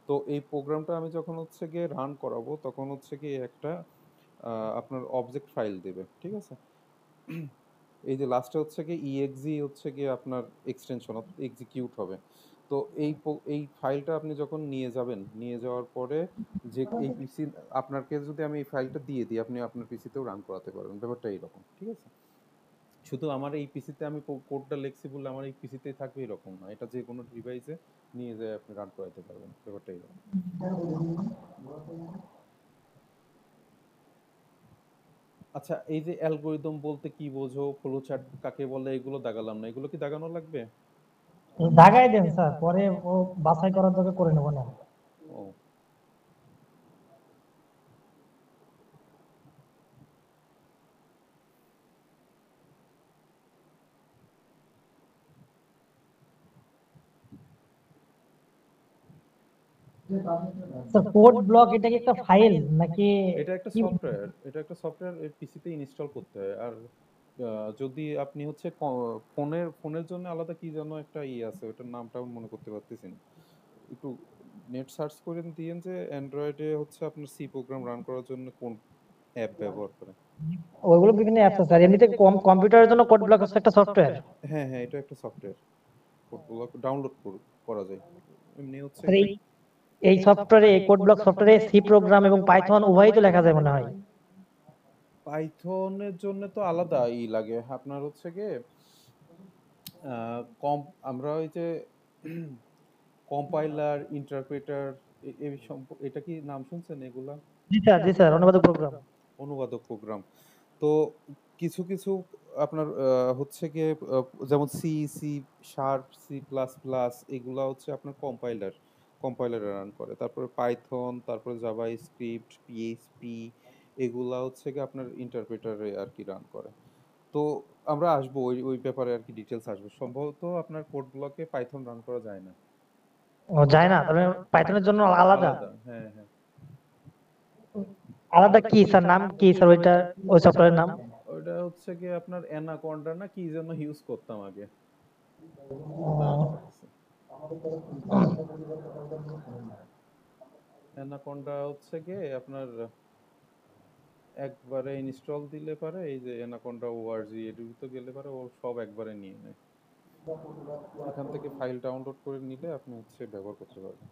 তো এই প্রোগ্রামটা আমি যখন হচ্ছে গিয়ে রান করাবো তখন হচ্ছে গিয়ে একটা আপনার অবজেক্ট ফাইল দেবে, ঠিক আছে? এই যে লাস্টে হচ্ছে গিয়ে ইএক্সি হচ্ছে গিয়ে আপনার এক্সটেনশন এক্সিকিউট হবে। তো এই ফাইলটা আপনি যখন নিয়ে যাবেন, নিয়ে যাওয়ার পরে যে এই পিসি আপনাকে যদি আমি এই ফাইলটা দিয়ে দিই, আপনি আপনার পিসিতেও রান করাতে পারবেন। ব্যাপারটা এইরকম, ঠিক আছে? শুধু আমার এই পিসিতে আমি কোডটা লিখছি বলে আমার এই পিসিতেই থাকবে এরকম না, এটা যে কোনো ডিভাইসে নিয়ে যেয়ে আপনি রান করাতে পারবেন। ব্যাপারটা এইরকম। আচ্ছা, এই যে অ্যালগরিদম বলতে কি বোঝো, ফ্লো চার্ট কাকে বলে, এগুলো দাগালাম না, এগুলো কি দাগানো লাগবে? দাগাই দেন স্যার, পরে ও বাছাই করার দরকার করে নেব না। ও স্যার কোড ব্লক এটা কি একটা ফাইল নাকি এটা একটা কি? সফটওয়্যার, এটা একটা সফটওয়্যার পিসিতে ইনস্টল করতে হয়। আর যদি আপনি হচ্ছে ফোনের জন্য আলাদা কি যেন একটা আছে, ওটার নামটা আমি মনে করতে পারতেছি না। একটু নেট সার্চ করে দিয়েন যে অ্যান্ড্রয়েডে হচ্ছে আপনার সি প্রোগ্রাম রান করার জন্য কোন অ্যাপ ব্যবহার করে। ওইগুলো বিভিন্ন অ্যাপস আছে স্যার, এমনিতে কম্পিউটারের জন্য কোড ব্লক হচ্ছে একটা সফটওয়্যার। হ্যাঁ হ্যাঁ, এটা একটা সফটওয়্যার, কোডগুলো ডাউনলোড করা যায়। এমনি হচ্ছে স্যার এই সফটওয়্যারে, এই কোড ব্লক সফটওয়্যারে সি প্রোগ্রাম এবং পাইথন উভয়ই তো লেখা যায় মনে হয়। পাইথনের জন্য তো আলাদা লাগে আপনার হচ্ছে গিয়ে কম, আমরা ওই যে কম্পাইলার, ইন্টারপ্রেটার, এটা কি নাম শুনছেন এগুলা? জি স্যার, অনুবাদক প্রোগ্রাম। অনুবাদক প্রোগ্রাম। তো কিছু কিছু আপনার হচ্ছে গিয়ে যেমন C, C sharp, C plus plus, এগুলা হচ্ছে আপনার কম্পাইলারে রান করে। তারপরে পাইথন, তারপরে জাভা স্ক্রিপ্ট, পিএইচপি, এগুলা হচ্ছে গিয়ে আপনার ইন্টারপ্রেটারে আর কি রান করে। তো আমরা আসবো ওই ওই ব্যাপারে আর কি, ডিটেলস আসবে। সম্ভবত আপনার কোড ব্লকে পাইথন রান করা যায় না। ও যায় না, তবে পাইথনের জন্য আলাদা। আলাদা, হ্যাঁ হ্যাঁ। আলাদা কি স্যার, নাম কি স্যার ওইটা, ওই সফটওয়্যারের নাম? ওইটা হচ্ছে গিয়ে আপনার অ্যানাকন্ডা না কি যেন ইউজ করতাম আগে, অ্যানাকন্ডা হচ্ছে গিয়ে আপনার একবারে ইনস্টল দিলে পারে, এই যে অ্যানাকন্ডা ওআরজি এর ভিতর গেলে পারে ও সব একবারে নিয়ে নেয়। এখান থেকে ফাইল ডাউনলোড করে নিলে আপনি হচ্ছে ব্যবহার করতে পারবেন।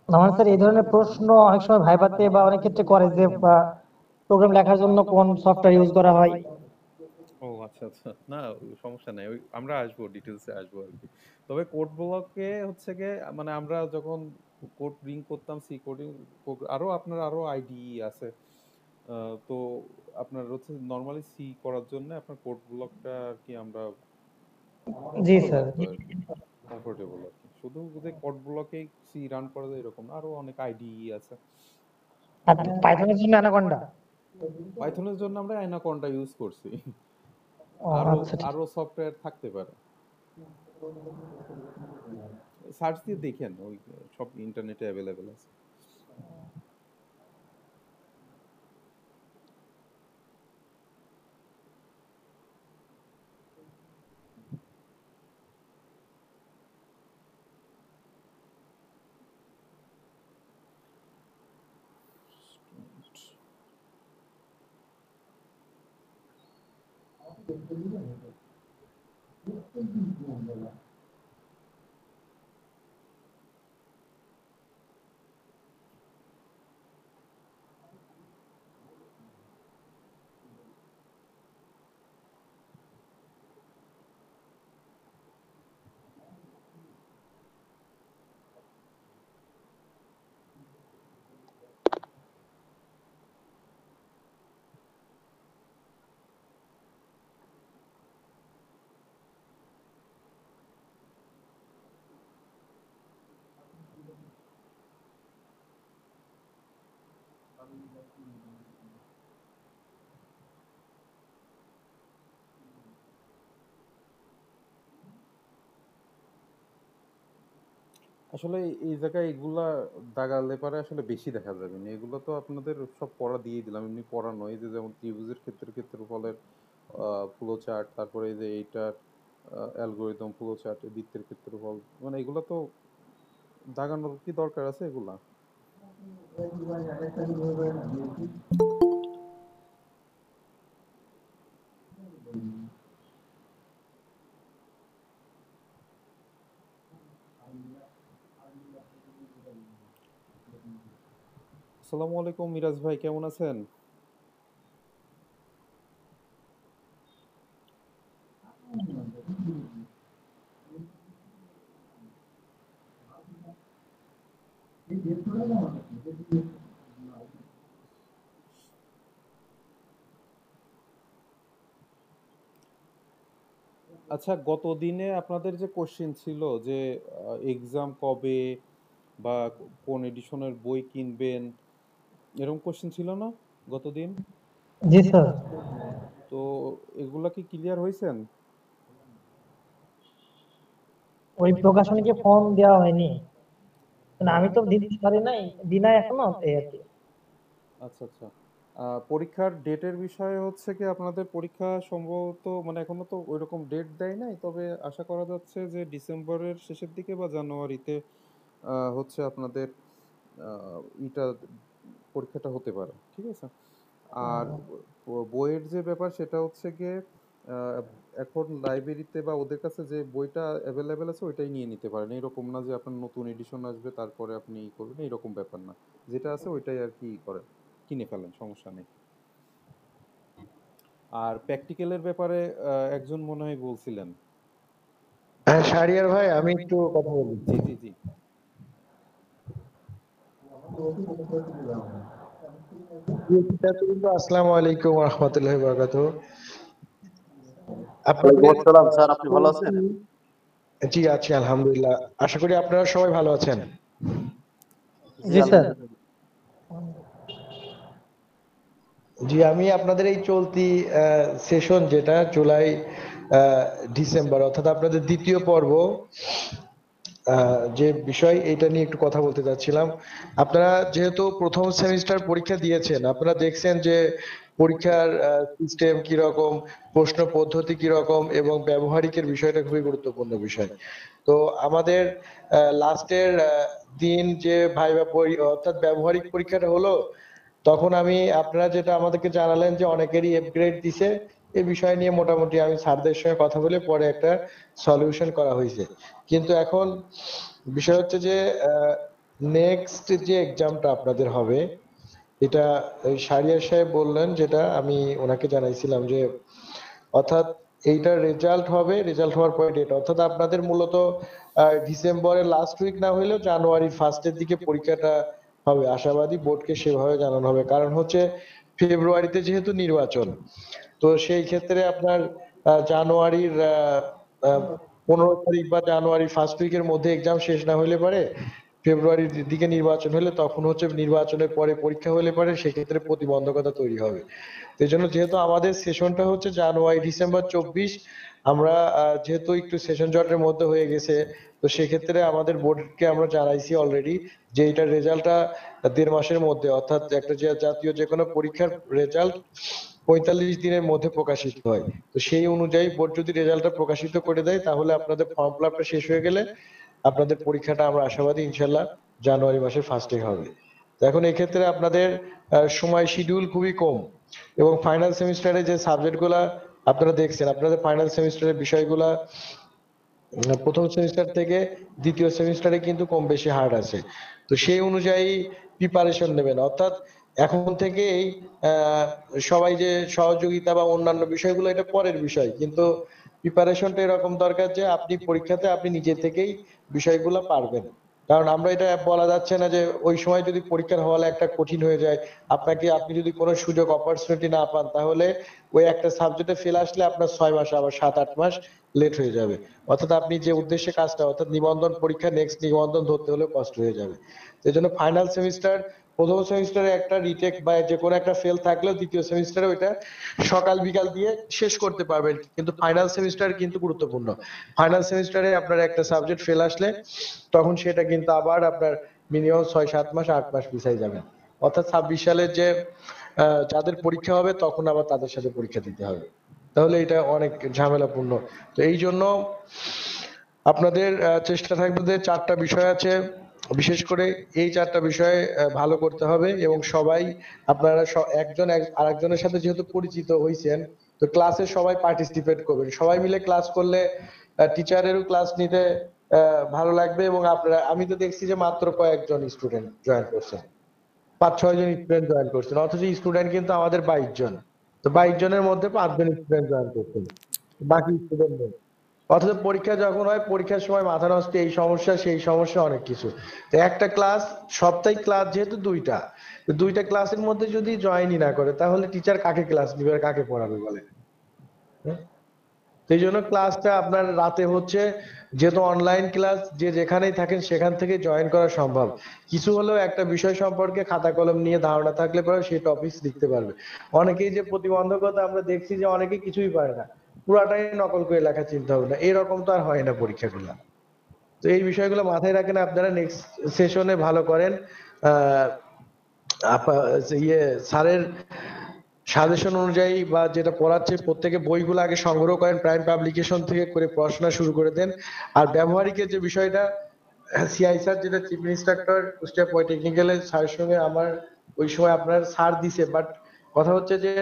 আমার স্যার এই ধরনের প্রশ্ন অনেক সময় ভাইভাতে বা অনেক ক্ষেত্রে করে যে প্রোগ্রাম লেখার জন্য কোন সফটওয়্যার ইউজ করা হয়। ও আচ্ছা আচ্ছা, না সমস্যা নাই, ওই আমরা আসবো, ডিটেলসে আসবো আর কি। তবে কোড ব্লকে হচ্ছে গিয়ে মানে আমরা যখন কোড রিং করতাম, সি কোডিং, আরো আপনার আরো আইডি আছে। তো আপনার হচ্ছে নরমালি সি করার জন্য আপনার কোড ব্লকটা আর কি আমরা জি ভালো স্যার। লাগতো আর কি, কমফোর্টেবল আর কি। শুধু যে কোড ব্লকে সি রান করা যায় এরকম না, আরো অনেক আইডি আছে। আর পাইথনের জন্য অ্যানাকন্ডা। পাইথনের জন্য আমরা অ্যানাকন্ডা ইউজ করছি। ও আরো আচ্ছা, ঠিক। আরো সফটওয়্যার থাকতে পারে, সার্চ দিয়ে দেখেন, ওই সব ইন্টারনেটে অ্যাভেলেবেল আছে। আসলে এই জায়গায় এগুলা দাগালে পারে আসলে বেশি দেখা যাবে না। এগুলো তো আপনাদের সব পড়া দিয়ে দিলাম, এমনি পড়া নয়। যে যেমন ত্রিভুজের ক্ষেত্রফলের ফ্লো চার্ট, তারপরে এই যে এইটার অ্যালগরিদম ফ্লো চার্ট, বৃত্তের ক্ষেত্রফল, মানে এগুলো তো দাগানোর কি দরকার আছে এগুলা? আসসালামু আলাইকুম মিরাজ ভাই, কেমন আছেন? আচ্ছা, গত দিনে আপনাদের যে কোশ্চেন ছিল যে এক্সাম কবে বা কোন এডিশনের বই কিনবেন, এরকম কোশ্চেন ছিল না গতদিন? জি স্যার। তো এগুলা কি ক্লিয়ার হয়েছেন? ওই প্রকাশনীকে ফোন দেওয়া হয়নি, মানে আমি তো দিতে পারি নাই, দিনাই এখনো এই আর কি। আচ্ছা আচ্ছা। পরীক্ষার ডেটের বিষয়ে হচ্ছে কি আপনাদের পরীক্ষা সম্ভবত মানে এখনো তো ওইরকম ডেট দেয় নাই, তবে আশা করা যাচ্ছে যে ডিসেম্বরের শেষের দিকে বা জানুয়ারিতে হচ্ছে আপনাদের ইটা পরীক্ষাটা হতে পারে, ঠিক আছে? আর বইয়ের যে ব্যাপার সেটা হচ্ছে গিয়ে আহ, এখন লাইব্রেরিতে বা ওদের কাছে যে বইটা অ্যাভেলেবেল আছে ওইটাই নিয়ে নিতে পারেন, এরকম না যে আপনার নতুন এডিশন আসবে তারপরে আপনি ই করবেন, এরকম ব্যাপার না। যেটা আছে ওইটাই আর কি করেন, কিনে ফেলেন, সমস্যা নেই। আর প্র্যাকটিক্যালের ব্যাপারে একজন মনে হয় বলছিলেন। হ্যাঁ শাহরিয়ার ভাই, আমি একটু কথা বলি। জি জি জি। আসসালামু আলাইকুম ওয়া রাহমাতুল্লাহি ওয়া বারাকাতুহু। ওয়ালাইকুম আপনাদের আসসালাম স্যার, আপনি ভালো আছেন? জি আছি আলহামদুলিল্লাহ। আশা করি আপনারা সবাই ভালো আছেন। জি জি স্যার। জি, আমি আপনাদের এই চলতি সেশন যেটা জুলাই ডিসেম্বর অর্থাৎ আপনাদের দ্বিতীয় পর্ব, যে বিষয় এটা নিয়ে একটু কথা বলতে চাচ্ছিলাম। আপনারা যেহেতু প্রথম সেমিস্টার পরীক্ষা দিয়েছেন, আপনারা দেখছেন যে পরীক্ষার সিস্টেম কিরকম, প্রশ্ন পদ্ধতি কিরকম এবং ব্যবহারিকের বিষয়টা খুবই গুরুত্বপূর্ণ বিষয়। তো আমাদের লাস্টের দিন যে ভাইবা অর্থাৎ ব্যবহারিক পরীক্ষাটা হলো, তখন আমি আপনারা যেটা আমাদেরকে জানালেন যে অনেকেরই এফ গ্রেড দিছে, এই বিষয় নিয়ে মোটামুটি আমি স্যারদের সঙ্গে কথা বলে পরে একটা সলিউশন করা হয়েছে। কিন্তু এখন বিষয় হচ্ছে যে নেক্সট যে এক্সামটা আপনাদের হবে, এটা ওই শাহরিয়ার সাহেব বললেন, যেটা আমি ওনাকে জানাইছিলাম যে অর্থাৎ এইটার রেজাল্ট হবে, রেজাল্ট হওয়ার পরে ডেট অর্থাৎ আপনাদের মূলত ডিসেম্বরের লাস্ট উইক না হলেও জানুয়ারির ফার্স্টের দিকে পরীক্ষাটা হবে আশাবাদী। বোর্ডকে সেভাবে জানানো হবে, কারণ হচ্ছে ফেব্রুয়ারিতে যেহেতু নির্বাচন, তো সেই ক্ষেত্রে আপনার জানুয়ারির 15 তারিখ বা জানুয়ারি ফার্স্ট উইকের মধ্যে এক্সাম শেষ না হলে পারে ফেব্রুয়ারির দিকে নির্বাচন হলে তখন হচ্ছে নির্বাচনের পরে পরীক্ষা হলে পারে সেক্ষেত্রে প্রতিবন্ধকতা তৈরি হবে। এই জন্য যেহেতু আমাদের সেশনটা হচ্ছে জানুয়ারি ডিসেম্বর 24, আমরা যেহেতু একটু সেশন জটের মধ্যে হয়ে গেছে, তো সেক্ষেত্রে আমাদের বোর্ডকে আমরা জানাইছি অলরেডি যে এটার রেজাল্টটা 1.5 মাসের মধ্যে অর্থাৎ একটা যে জাতীয় যে কোনো পরীক্ষার রেজাল্ট 45 দিনের মধ্যে প্রকাশিত হয়। তো সেই অনুযায়ী বোর্ড যদি রেজাল্টটা প্রকাশিত করে দেয় তাহলে আপনাদের ফর্ম ফিল আপটা শেষ হয়ে গেলে আপনাদের পরীক্ষাটা আমরা আশাবাদী ইনশাল্লাহ জানুয়ারি মাসের ফার্স্টে হবে। তো এখন এই ক্ষেত্রে আপনাদের সময় শিডিউল খুবই কম এবং ফাইনাল সেমিস্টারে যে সাবজেক্টগুলা আপনারা দেখছেন, আপনাদের ফাইনাল সেমিস্টারের বিষয়গুলা প্রথম সেমিস্টার থেকে দ্বিতীয় সেমিস্টারে কিন্তু কম বেশি হার্ড আছে। তো সেই অনুযায়ী প্রিপারেশন নেবেন, অর্থাৎ এখন থেকেই সবাই যে সহযোগিতা বা অন্যান্য বিষয়গুলো এটা পরের বিষয়, কিন্তু প্রিপারেশনটা এরকম দরকার যে আপনি পরীক্ষাতে আপনি নিজে থেকেই বিষয়গুলো পারবেন। কারণ আমরা এটা বলা যাচ্ছে না যে ওই সময় যদি পরীক্ষার হলে একটা কঠিন হয়ে যায়, আপনি যদি কোনো সুযোগ অপরচুনিটি না পান তাহলে ওই একটা সাবজেক্টে ফেল আসলে আপনার 6 মাস আবার 7-8 মাস লেট হয়ে যাবে। অর্থাৎ আপনি যে উদ্দেশ্যে কাজটা অর্থাৎ নিবন্ধন পরীক্ষা নেক্সট নিবন্ধন ধরতে হলে কষ্ট হয়ে যাবে। এই জন্য ফাইনাল সেমিস্টার প্রথম সেমিস্টারে একটা রিটেক বা যে কোনো একটা ফেল থাকলেও দ্বিতীয় সেমিস্টারে ওইটা সকাল বিকাল দিয়ে শেষ করতে পারবেন, কিন্তু ফাইনাল সেমিস্টার কিন্তু গুরুত্বপূর্ণ। ফাইনাল সেমিস্টারে আপনার একটা সাবজেক্ট ফেল আসলে তখন সেটা কিন্তু আবার আপনার মিনিমাম 6-7 মাস 8 মাস পিছাই যাবে। অর্থাৎ 26 সালের যে যাদের পরীক্ষা হবে তখন আবার তাদের সাথে পরীক্ষা দিতে হবে, তাহলে এটা অনেক ঝামেলাপূর্ণ। তো এই জন্য আপনাদের চেষ্টা থাকবে যে 4টা বিষয় আছে, বিশেষ করে এই 4টা বিষয়ে ভালো করতে হবে এবং সবাই আপনারা একজন আরেকজনের সাথে যেহেতু পরিচিত হইছেন, তো ক্লাসে সবাই পার্টিসিপেট করবেন। সবাই মিলে ক্লাস করলে টিচারেরও ক্লাস নিতে ভালো লাগবে এবং আপনারা, আমি তো দেখছি যে মাত্র কয়েকজন স্টুডেন্ট জয়েন করছেন, 5-6 জন স্টুডেন্ট জয়েন করছেন, অথচ স্টুডেন্ট কিন্তু আমাদের 22 জন। তো 22 জনের মধ্যে 5 জন স্টুডেন্ট জয়েন করছেন, বাকি স্টুডেন্ট নেই। অথচ পরীক্ষা যখন হয় পরীক্ষার সময় মাথা নষ্ট, এই সমস্যা সেই সমস্যা অনেক কিছু। তো একটা ক্লাস সপ্তাহে ক্লাস যেহেতু দুইটা ক্লাসের মধ্যে যদি জয়েনই না করে তাহলে টিচার কাকে ক্লাস দিবে আর কাকে পড়াবে বলে? সেই জন্য ক্লাসটা আপনার রাতে হচ্ছে, যেহেতু অনলাইন ক্লাস, যে যেখানেই থাকেন সেখান থেকে জয়েন করা সম্ভব। কিছু হলেও একটা বিষয় সম্পর্কে খাতা কলম নিয়ে ধারণা থাকলে পরে সেই টপিক লিখতে পারবে। অনেকেই যে প্রতিবন্ধকতা আমরা দেখছি যে অনেকে কিছুই পারে না, পুরাটাই নকল করে লেখা চিন্তা ভাবনা, এরকম তো আর হয় না পরীক্ষাগুলো। তো এই বিষয়গুলো মাথায় রাখেন, আপনারা নেক্সট সেশনে ভালো করেন। আহ স্যারের সাজেশন অনুযায়ী বা যেটা পড়াচ্ছে প্রত্যেকে বইগুলো আগে সংগ্রহ করেন, প্রাইম পাবলিকেশন থেকে করে পড়াশোনা শুরু করে দেন। আর ব্যবহারিকের যে বিষয়টা, সিআই স্যার যেটা চিফ ইন্সট্রাক্টর কুষ্টিয়া পলিটেকনিক্যালের স্যারের সঙ্গে আমার ওই সময় আপনার স্যার দিছে, বাট কথা হচ্ছে যে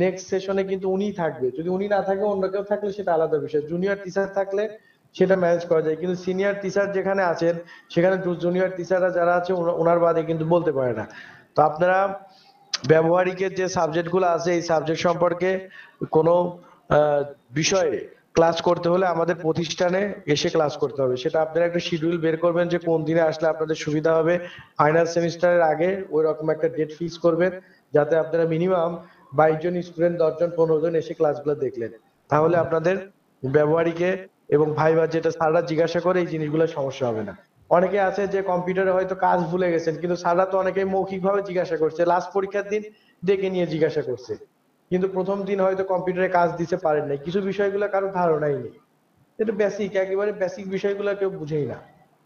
নেক্সট সেশনে কিন্তু উনিই থাকবে। যদি উনি না থাকে অন্য কেউ থাকলে সেটা আলাদা বিষয়, জুনিয়র টিচার থাকলে সেটা ম্যানেজ করা যায়, কিন্তু সিনিয়র টিচার যেখানে আছেন সেখানে জুনিয়র টিচাররা যারা আছে ওনার বাদে কিন্তু বলতে পারে না। তো আপনারা ব্যবহারিকের যে সাবজেক্টগুলো আছে এই সাবজেক্ট সম্পর্কে কোনো বিষয়ে ক্লাস করতে হলে আমাদের প্রতিষ্ঠানে এসে ক্লাস করতে হবে। সেটা আপনারা একটা শিডিউল বের করবেন যে কোন দিনে আসলে আপনাদের সুবিধা হবে। ফাইনাল সেমিস্টারের আগে ওই রকম একটা ডেট ফিক্স করবেন, যাতে আপনারা মিনিমাম 22 জন স্টুডেন্ট 10 জন 15 জন এসে ক্লাসগুলো দেখলেন। তাহলে আপনাদের ব্যবহারিকে এবং ভাইবা যেটা স্যাররা জিজ্ঞাসা করে এই জিনিসগুলো সমস্যা হবে না। অনেকে আছে যে কম্পিউটারে হয়তো কাজ ভুলে গেছেন, কিন্তু স্যাররা তো অনেকেই মৌখিকভাবে জিজ্ঞাসা করছে, লাস্ট পরীক্ষার দিন ডেকে নিয়ে জিজ্ঞাসা করছে, কিন্তু প্রথম দিন হয়তো কম্পিউটারে কাজ দিতে পারেন নাই, কিছু বিষয়গুলো কারো ধারণাই নেই। এটা বেসিক, একেবারে বেসিক বিষয়গুলো কেউ বুঝেই না।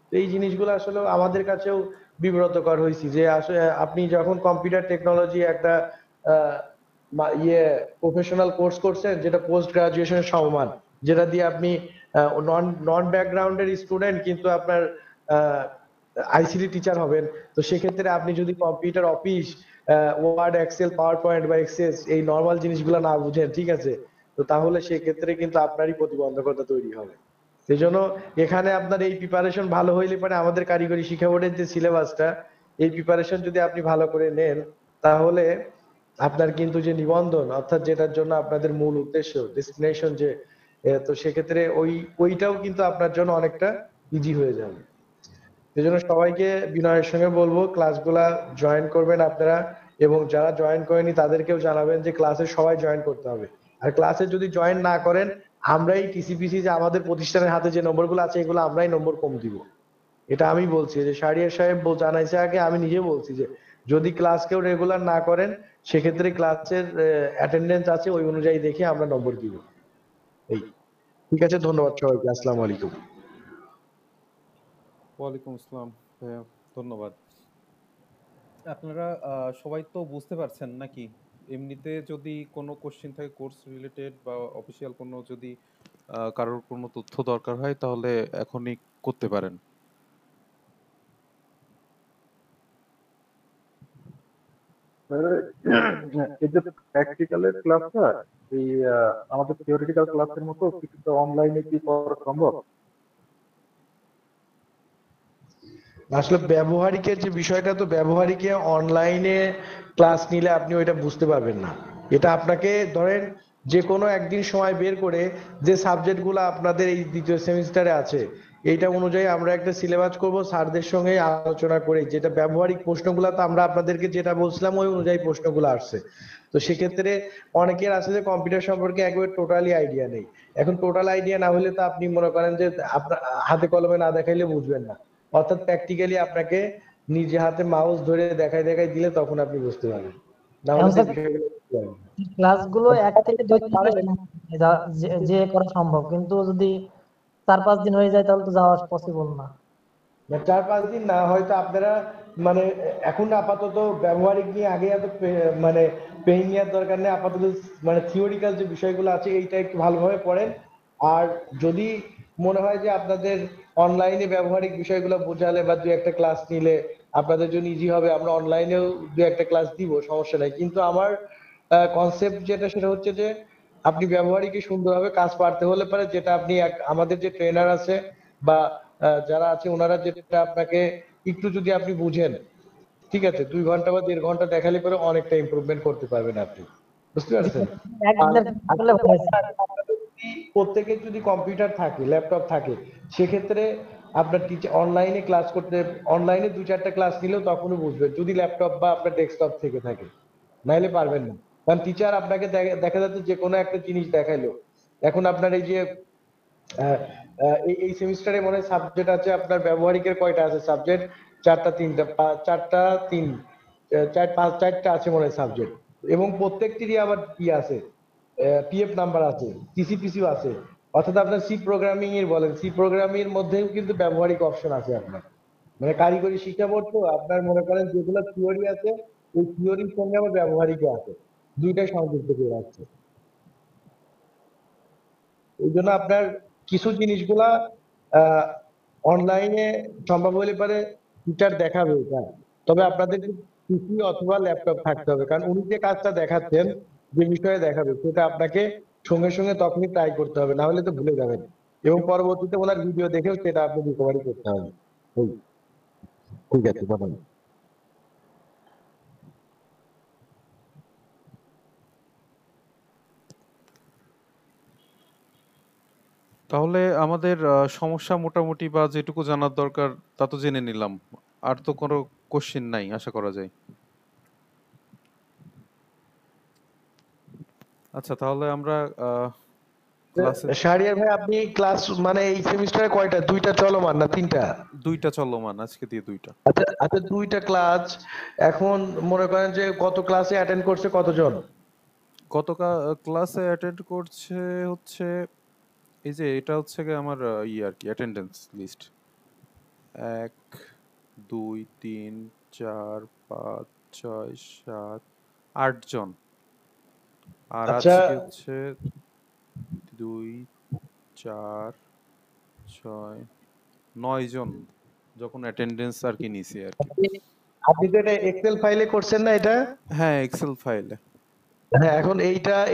তো এই জিনিসগুলো আসলে আমাদের কাছেও বিব্রতকর হয়েছে যে আসলে আপনি যখন কম্পিউটার টেকনোলজি একটা প্রফেশনাল কোর্স করছেন যেটা পোস্ট গ্রাজুয়েশনের সমমান, যেটা দিয়ে আপনি নন ব্যাকগ্রাউন্ডের স্টুডেন্ট কিন্তু আপনার আইসিটি টিচার হবেন। তো সেক্ষেত্রে আপনি যদি computer Office, Word, Excel, PowerPoint বা এক্সেস এই নর্মাল জিনিসগুলো না বুঝেন, ঠিক আছে, তো তাহলে সেক্ষেত্রে কিন্তু আপনারই প্রতিবন্ধকতা তৈরি হবে। সেই জন্য এখানে আপনার এই প্রিপারেশন ভালো হইলে পরে আমাদের কারিগরি শিক্ষা বোর্ডের যে সিলেবাসটা, এই প্রিপারেশন যদি আপনি ভালো করে নেন, তাহলে আপনার কিন্তু যে নিবন্ধন অর্থাৎ যেটার জন্য আপনাদের মূল উদ্দেশ্য ডেস্টিনেশন যে, তো সেক্ষেত্রে ওইটাও কিন্তু আপনার জন্য অনেকটা ইজি হয়ে যাবে। এই জন্য সবাইকে বিনয়ের সঙ্গে বলবো ক্লাসগুলা জয়েন করবেন আপনারা, এবং যারা জয়েন করেনি তাদেরকেও জানাবেন যে ক্লাসে সবাই জয়েন করতে হবে। আর ক্লাসে যদি জয়েন না করেন, আমরাই টিসিপিসি যে আমাদের প্রতিষ্ঠানের হাতে যে নম্বরগুলো আছে এগুলো আমরাই নম্বর কম দিব। এটা আমি বলছি যে শাহরিয়ার সাহেব জানাইছে আগে, আমি নিজে বলছি যে যদি ক্লাস কেউ রেগুলার না করেন সেক্ষেত্রে ক্লাসের অ্যাটেন্ডেন্স আছে ওই অনুযায়ী দেখে আমরা নম্বর দিব। এই ঠিক আছে, ধন্যবাদ সবাইকে, আসসালামু আলাইকুম। ওয়ালাইকুম আসসালাম ভাইয়া, ধন্যবাদ। আপনারা সবাই তো বুঝতে পারছেন নাকি? এমনিতে যদি কোনো কোশ্চেন থাকে কোর্স রিলেটেড বা অফিসিয়াল কোনো যদি কারোর কোনো তথ্য দরকার হয় তাহলে এখনই করতে পারেন। এই যে প্র্যাকটিক্যালের ক্লাসটা, এই আমাদের থিওরিটিক্যাল ক্লাসের মতো কিছুটা অনলাইনে কি করা সম্ভব? আসলে ব্যবহারিকের যে বিষয়টা, তো ব্যবহারিকে অনলাইনে ক্লাস নিলে আপনি ওইটা বুঝতে পারবেন না। এটা আপনাকে ধরেন যে কোনো একদিন সময় বের করে যে সাবজেক্টগুলো আপনাদের এই দ্বিতীয় সেমিস্টারে আছে এইটা অনুযায়ী আমরা একটা সিলেবাস করব স্যারদের সঙ্গে আলোচনা করে, যেটা ব্যবহারিক প্রশ্নগুলো তো আমরা আপনাদেরকে যেটা বলছিলাম ওই অনুযায়ী প্রশ্নগুলো আসছে। তো সেক্ষেত্রে অনেকের আছে যে কম্পিউটার সম্পর্কে একবারে টোটালি আইডিয়া নেই। এখন টোটাল আইডিয়া না হলে তো আপনি মনে করেন যে আপনার হাতে কলমে না দেখাইলে বুঝবেন না, অর্থাৎ প্র্যাকটিক্যালি আপনাকে নিজে হাতে মাউস ধরে দেখাই দেখাই দিলে তখন আপনি বুঝতে পারবেন, না হলে সেই বিষয়গুলো বুঝতে পারবেন না। ক্লাসগুলো 1 থেকে 2 দিন যে করা সম্ভব, কিন্তু যদি 4-5 দিন হয়ে যায় তাহলে তো যাওয়া পসিবল না। 4-5 দিন না, হয়তো আপনারা মানে এখন আপাতত ব্যবহারিক নিয়ে আগে এত মানে পেইন নেওয়ার দরকার নেই, আপাতত মানে থিওরিক্যাল যে বিষয়গুলো আছে এইটা একটু ভালোভাবে পড়েন। আর যদি মনে হয় যে আপনাদের অনলাইনে ব্যবহারিক বিষয়গুলো বোঝালে বা 2-1টা ক্লাস নিলে আপনাদের জন্য ইজি হবে, আমরা অনলাইনেও 2-1টা ক্লাস দিব, সমস্যা নাই। কিন্তু আমার কনসেপ্ট যেটা সেটা হচ্ছে যে আপনি ব্যবহারিকে সুন্দরভাবে কাজ পারতে হলে পারে, যেটা আপনি আমাদের যে ট্রেনার আছে বা যারা আছে ওনারা যেটা আপনাকে একটু যদি আপনি বুঝেন, ঠিক আছে, 2 ঘন্টা বা 1.5 ঘন্টা দেখালে পরে অনেকটা ইমপ্রুভমেন্ট করতে পারবেন আপনি, বুঝতে পারছেন? প্রত্যেকের যদি কম্পিউটার থাকে, ল্যাপটপ থাকে, সেক্ষেত্রে আপনার টিচার অনলাইনে ক্লাস করতে, অনলাইনে 2-4টা ক্লাস নিলেও তখনও বুঝবেন যদি ল্যাপটপ বা আপনার ডেস্কটপ থেকে থাকে, নাইলে পারবেন না। কারণ টিচার আপনাকে দেখা যাচ্ছে যে কোনো একটা জিনিস দেখাইলো। এখন আপনার এই যে এই সেমিস্টারে মনে হয় সাবজেক্ট আছে আপনার ব্যবহারিকের কয়টা আছে সাবজেক্ট? 4টা আছে মনে হয় সাবজেক্ট, এবং প্রত্যেকটিরই আবার কি আছে, পিএফ নাম্বার আছে, টিসিপিসিও আছে। অর্থাৎ আপনার সি প্রোগ্রামিং এর বলেন, সি প্রোগ্রামিং এর মধ্যেও কিন্তু ব্যবহারিক অপশন আছে আপনার, মানে কারিগরি শিক্ষা বোর্ড তো আপনার মনে করেন যেগুলো থিওরি আছে ওই থিওরির সঙ্গে আবার ব্যবহারিক আছে, দুইটাই সংযুক্ত করে রাখছে। এই জন্য আপনার কিছু জিনিসগুলা অনলাইনে সম্ভব হলে পারে টিচার দেখাবে এটা, তবে আপনাদের পিসি অথবা ল্যাপটপ থাকতে হবে, কারণ উনি যে কাজটা দেখাচ্ছেন, যে বিষয়ে দেখাবে সেটা আপনাকে সঙ্গে সঙ্গে তখনই ট্রাই করতে হবে, না হলে তো ভুলে যাবেন, এবং পরবর্তীতে ওনার ভিডিও দেখেও সেটা আপনি রিকভারি করতে হবে। ঠিক আছে, বলুন। তাহলে আমাদের সমস্যা মোটামুটি বা যেটুকু জানার দরকার তা তো জেনে নিলাম। আর তো কোনো কোশ্চেন নাই আশা করা যায়। আচ্ছা, তাহলে আমরা ক্লাসে শাহরিয়ার ভাই, আপনি ক্লাস মানে এই সেমিস্টারে কয়টা, দুইটা চলমান না তিনটা? দুইটা চলমান, আজকে দিয়ে দুইটা। আচ্ছা আচ্ছা, দুইটা ক্লাস। এখন মনে করেন যে কত ক্লাসে অ্যাটেন্ড করছে কতজন? গত ক্লাসে অ্যাটেন্ড করছে হচ্ছে এই যে এটা হচ্ছে গিয়ে আমার আর কি অ্যাটেন্ডেন্স লিস্ট 1 2 3 4 5 6 7 8 জন। আর আচ্ছা, আজকে হচ্ছে 2 4 6 9 জন যখন অ্যাটেন্ডেন্স আর কি নিছি আর কি। আপনি তো এটা এক্সেল ফাইলে করছেন না এটা? হ্যাঁ, এক্সেল ফাইলে। হ্যাঁ, এখন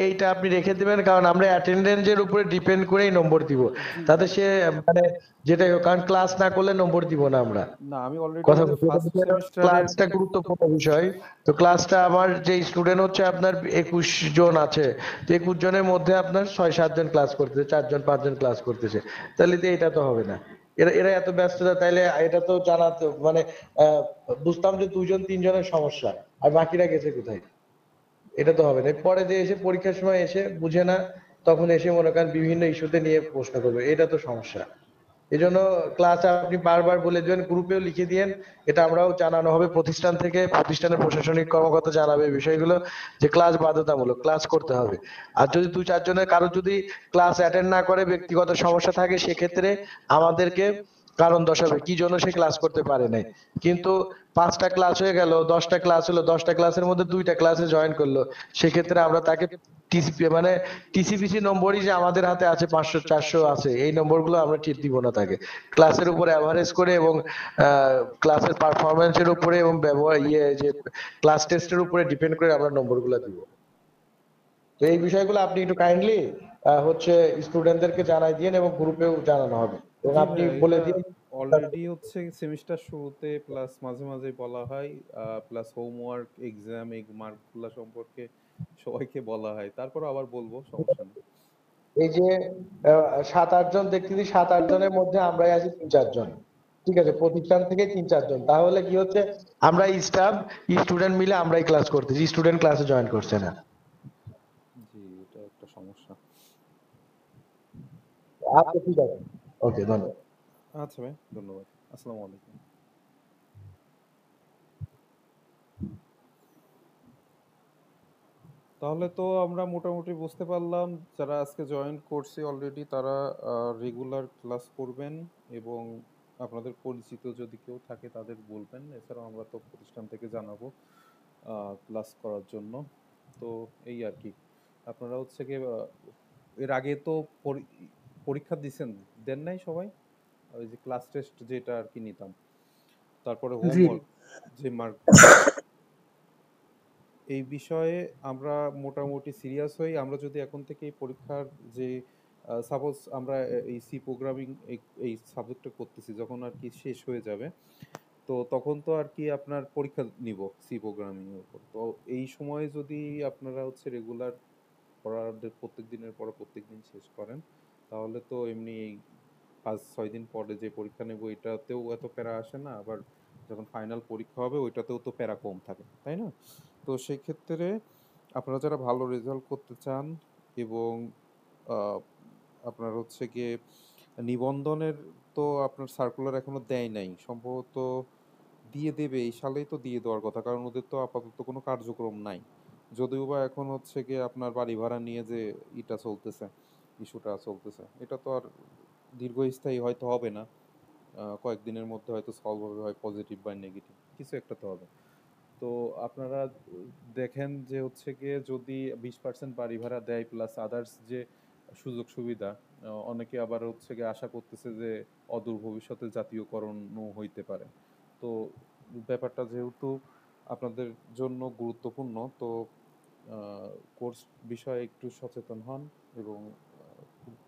এইটা আপনি রেখে দিবেন, কারণ আমরা অ্যাটেন্ডেন্সের উপরে ডিপেন্ড করেই নম্বর দিব, তাতে সে মানে যেটাই হোক, কারণ ক্লাস না করলে নম্বর দিব না আমরা। না, আমি অলরেডি কথা ফার্স্ট সেমিস্টারের ক্লাসটা গুরুত্বপূর্ণ বিষয়। তো ক্লাসটা আমার যে স্টুডেন্ট হচ্ছে আপনার 21 জন আছে, তো 21 জনের মধ্যে আপনার 6-7 জন ক্লাস করতেছে, 4 জন 5 জন ক্লাস করতেছে, তাহলে তো এটা তো হবে না। এরা এরা এত ব্যস্ততা, তাইলে এটা তো জানাতো মানে বুঝতাম যে 2 জন 3 জনের সমস্যা, আর বাকিরা গেছে কোথায়, এটা তো হবে না। পরে যে এসে পরীক্ষার সময় এসে বুঝে না, তখন এসে মনে করেন বিভিন্ন ইস্যুতে নিয়ে প্রশ্ন করবে, এটা তো সমস্যা। এই জন্য ক্লাস আপনি বারবার বলে দিবেন, গ্রুপেও লিখে দিয়েন, এটা আমরাও জানানো হবে প্রতিষ্ঠান থেকে, প্রতিষ্ঠানের প্রশাসনিক কর্মকর্তা জানাবে এই বিষয়গুলো, যে ক্লাস বাধ্যতামূলক, ক্লাস করতে হবে। আর যদি 2-4 জনের কারো যদি ক্লাস অ্যাটেন্ড না করে, ব্যক্তিগত সমস্যা থাকে, সেক্ষেত্রে আমাদেরকে কারণ দর্শাবে কি জন্য সে ক্লাস করতে পারে নাই। কিন্তু 5টা ক্লাস হয়ে গেল, 10টা ক্লাস হলো, 10টা ক্লাসের মধ্যে 2টা ক্লাসে জয়েন করলো, সেক্ষেত্রে আমরা তাকে টিসিপি মানে টিসিপিসি নম্বরই যে আমাদের হাতে আছে 500-400 আছে, এই নম্বরগুলো আমরা ঠিক দিব না তাকে। ক্লাসের উপর অ্যাভারেজ করে এবং ক্লাসের পারফরম্যান্সের উপরে এবং ব্যবহার যে ক্লাস টেস্টের উপরে ডিপেন্ড করে আমরা নম্বরগুলো দিব। তো এই বিষয়গুলো আপনি একটু কাইন্ডলি হচ্ছে স্টুডেন্টদেরকে জানাই দিন, এবং গ্রুপেও জানানো হবে, এবং জি আপনি ভাইয়া, বলে এটা দিন। অলরেডি হচ্ছে সেমিস্টার শুরুতে প্লাস মাঝে মাঝে বলা হয়, প্লাস হোমওয়ার্ক এক্সাম এই মার্কগুলো সম্পর্কে সবাইকে বলা হয়, তারপর আবার বলবো, সমস্যা নেই। এই যে 7-8 জন দেখতেছি, 7-8 জনের মধ্যে আমরাই আছি 3-4 জন, ঠিক আছে, প্রতিষ্ঠান থেকে 3-4 জন, তাহলে কি হচ্ছে আমরা স্টাফ স্টুডেন্ট মিলে আমরাই ক্লাস করতেছি, স্টুডেন্ট ক্লাসে জয়েন করছে না। জি, এটা একটা সমস্যা। আচ্ছা, ঠিক আছে, ওকে, ধন্যবাদ। আচ্ছা ভাই, ধন্যবাদ। আসসালামু আলাইকুম। তাহলে তো আমরা মোটামুটি বুঝতে পারলাম, যারা আজকে জয়েন করছে অলরেডি তারা রেগুলার ক্লাস করবেন, এবং আপনাদের পরিচিত যদি কেউ থাকে তাদের বলবেন। এছাড়াও আমরা তো প্রতিষ্ঠান থেকে জানাবো ক্লাস করার জন্য। তো এই আর কি, আপনারা হচ্ছে কি এর আগে তো পরীক্ষা দিছেন, দেন নাই সবাই? ওই যে ক্লাস টেস্ট যেটা আর কি নিতাম, তারপরে হোমওয়ার্ক যে মার্কগুলো, এই বিষয়ে আমরা মোটামুটি সিরিয়াস হই। আমরা যদি এখন থেকে এই পরীক্ষার যে সাপোজ আমরা এই সি প্রোগ্রামিং এই সাবজেক্টটা করতেছি, যখন আর কি শেষ হয়ে যাবে, তো তখন তো আর কি আপনার পরীক্ষা নিব সি প্রোগ্রামিং এর উপর। তো এই সময়ে যদি আপনারা হচ্ছে রেগুলার পড়ার প্রত্যেক দিনের পড়া প্রত্যেক দিন শেষ করেন, তাহলে তো এমনি 5-6 দিন পরে যে পরীক্ষা নেব এটাতেও এত প্যারা আসে না, আবার যখন ফাইনাল পরীক্ষা হবে ওইটাতেও তো প্যারা কম থাকে, তাই না? তো সেই ক্ষেত্রে আপনারা যারা ভালো রেজাল্ট করতে চান, এবং আহ, আপনার হচ্ছে গিয়ে নিবন্ধনের তো আপনার সার্কুলার এখনো দেয় নাই, সম্ভবত দিয়ে দেবে এই সালেই, তো দিয়ে দেওয়ার কথা, কারণ ওদের তো আপাতত কোনো কার্যক্রম নাই, যদিও বা এখন হচ্ছে গিয়ে আপনার বাড়ি ভাড়া নিয়ে যে ইটা চলতেছে, ইস্যুটা চলতেছে। এটা তো আর দীর্ঘস্থায়ী হয়তো হবে না, কয়েকদিনের মধ্যে হয়তো সলভ হবে, হয় পজিটিভ বা নেগেটিভ কিছু একটা তো হবে। তো আপনারা দেখেন যে হচ্ছে গিয়ে যদি 20% বাড়ি ভাড়া দেয় প্লাস আদার্স যে সুযোগ সুবিধা, অনেকে আবার হচ্ছে গিয়ে আশা করতেছে যে অদূর ভবিষ্যতে জাতীয়করণও হইতে পারে। তো ব্যাপারটা যেহেতু আপনাদের জন্য গুরুত্বপূর্ণ, তো কোর্স বিষয়ে একটু সচেতন হন এবং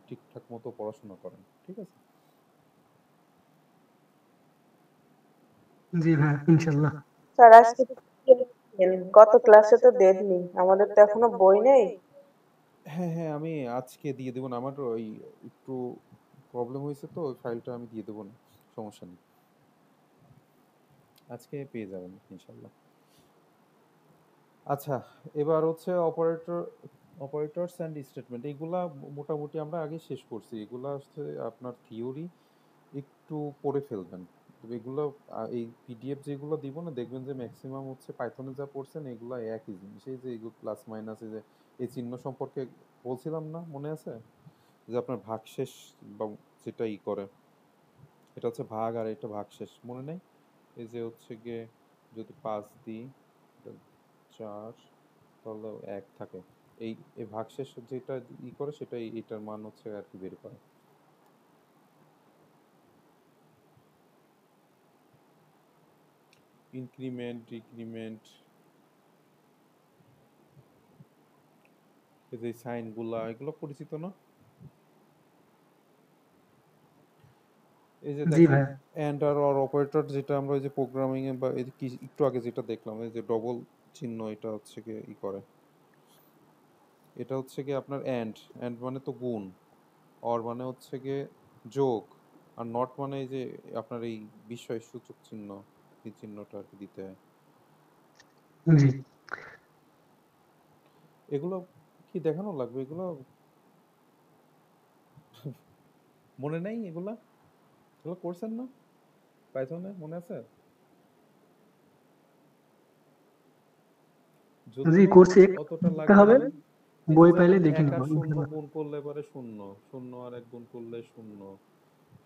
ঠিকঠাক মতো পড়াশোনা করেন, ঠিক আছে? জি ভাই, ইনশাল্লাহ। স্যার আজকে গত ক্লাসে তো দেননি, আমাদের তো এখনো বই নেই। হ্যাঁ হ্যাঁ, আমি আজকে দিয়ে দেবো না, আমার ওই একটু প্রবলেম হয়েছে তো ওই ফাইলটা আমি দিয়ে দেবো না, সমস্যা নেই, আজকে পেয়ে যাবেন ইনশাল্লাহ। আচ্ছা, এবার হচ্ছে অপারেটরস অ্যান্ড স্টেটমেন্ট, এগুলা মোটামুটি আমরা আগে শেষ করছি। এগুলা হচ্ছে আপনার থিওরি, একটু পড়ে ফেলবেন। তবে এগুলো এই পিডিএফ যেগুলো দিব না, দেখবেন যে ম্যাক্সিমাম হচ্ছে পাইথনে যা পড়ছেন এগুলো একই জিনিস। এই যে এগুলো প্লাস মাইনাস, এই যে এই চিহ্ন সম্পর্কে বলছিলাম না, মনে আছে? যে আপনার ভাগশেষ বা যেটা করে, এটা হচ্ছে ভাগ আর এটা ভাগশেষ, মনে নেই? এই যে হচ্ছে গিয়ে যদি 5 দিই, 4, তাহলে 1 থাকে। এই এই ভাগশেষ যেটা করে সেটাই এটার মান হচ্ছে আর কি বের করে। ইনক্রিমেন্ট, ডিক্রিমেন্ট, এই যে সাইনগুলা, এগুলো পরিচিত না? এই যে জি দেখেন ভাই। এন্ড আর অর অপারেটর, যেটা আমরা ওই যে প্রোগ্রামিং এ বা এই কি একটু আগে যেটা দেখলাম, এই যে ডবল চিহ্ন, এটা হচ্ছে কি করে, এটা হচ্ছে কি আপনার এন্ড। এন্ড মানে তো গুণ, অর মানে হচ্ছে গিয়ে যোগ, আর নট মানে এই যে আপনার এই বিষয় সূচক চিহ্ন, এই চিহ্নটা আর কি দিতে হয়। জি এগুলো কি দেখানো লাগবে? এগুলো মনে নাই? এগুলো করছেন না পাইথনে, মনে আছে? জি যদিও করছি, অতটা দেখতে লাগবে হবে, না। এই যে বই পাইলে যেমন দেখে 1 নিব আর 0 ইনশাল্লাহ। গুণ করলে পরে 0, 0 আর 1 গুণ করলে 0,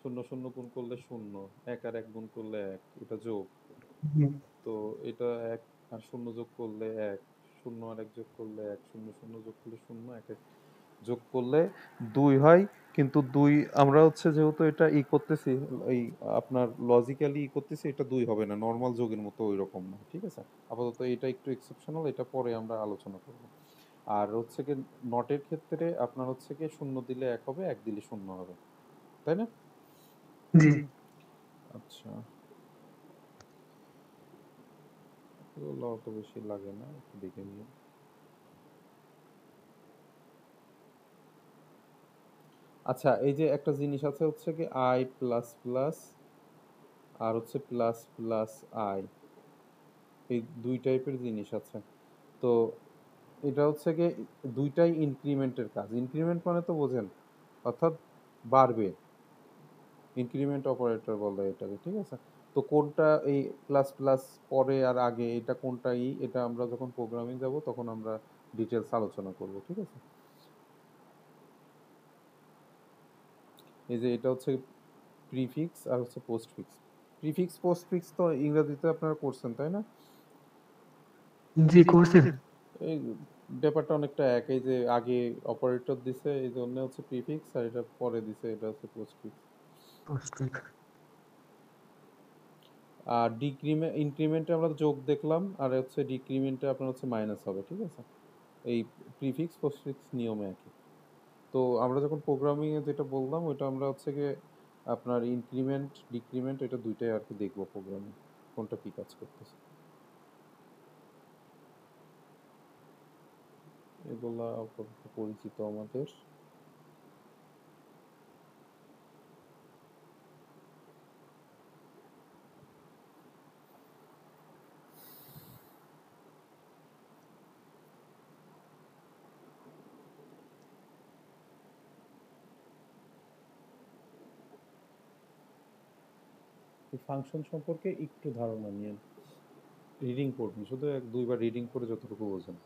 0 0 গুণ করলে 0, 1 আর 1 গুণ করলে 1, এটা যোগ। জি তো এটা 1 আর 0 যোগ করলে 1, 0 আর 1 যোগ করলে 1, 0 0 যোগ করলে 0, 1 1 যোগ করলে 2 হয়। কিন্তু 2 আমরা হচ্ছে যেহেতু এটা করতেছি, এই আপনার লজিক্যালি করতেছি, এটা 2 হবে না, নরমাল যোগের মতো ওইরকম না, ঠিক আছে? আপাতত এটা একটু এক্সেপশনাল, এটা পরে আমরা আলোচনা করব। আর হচ্ছে কি নটের ক্ষেত্রে আপনার হচ্ছে কি 0 দিলে 1 হবে, 1 দিলে 0 হবে, তাই না? জি আচ্ছা, এগুলো অত বেশি লাগে না, একটু দেখে নিন। আচ্ছা, এই যে একটা জিনিস আছে হচ্ছে কি আই প্লাস প্লাস আর হচ্ছে প্লাস প্লাস আই, এই দুই টাইপের জিনিস আছে। তো এটা হচ্ছে কি দুইটাই ইনক্রিমেন্টের কাজ। ইনক্রিমেন্ট মানে তো বোঝেন, অর্থাৎ বাড়বে, ইনক্রিমেন্ট অপারেটর বলে এটাকে, ঠিক আছে? তো কোনটা এই প্লাস প্লাস পরে আর আগে, এটা কোনটা এটা আমরা যখন প্রোগ্রামিং যাব তখন আমরা ডিটেলস আলোচনা করব, ঠিক আছে? এই যে এটা হচ্ছে প্রিফিক্স আর হচ্ছে পোস্টফিক্স। প্রিফিক্স পোস্টফিক্স তো ইংরেজিতে আপনারা করছেন, তাই না? জি করছি। এই ব্যাপারটা অনেকটা এক। এই যে আগে অপারেটর দিছে এই জন্য হচ্ছে প্রিফিক্স, আর এটা পরে দিছে এটা হচ্ছে পোস্টফিক্স। আর ইনক্রিমেন্টে আমরা যোগ দেখলাম, আর হচ্ছে ডিক্রিমেন্টে আপনার হচ্ছে মাইনাস হবে, ঠিক আছে? এই প্রিফিক্স পোস্টফিক্স নিয়মে একই। তো আমরা যখন প্রোগ্রামিং এ যেটা বললাম ওইটা আমরা হচ্ছে গিয়ে আপনার ইনক্রিমেন্ট ডিক্রিমেন্ট এটা দুইটাই আর কি দেখবো, প্রোগ্রামিং কোনটা কি কাজ করতেছে। এগুলা আপাতত পরিচিত আমাদের। এই ফাংশন সম্পর্কে একটু ধারণা নিয়েন, রিডিং পড়বেন, শুধু 1-2 বার রিডিং করে যতটুকু বোঝেন।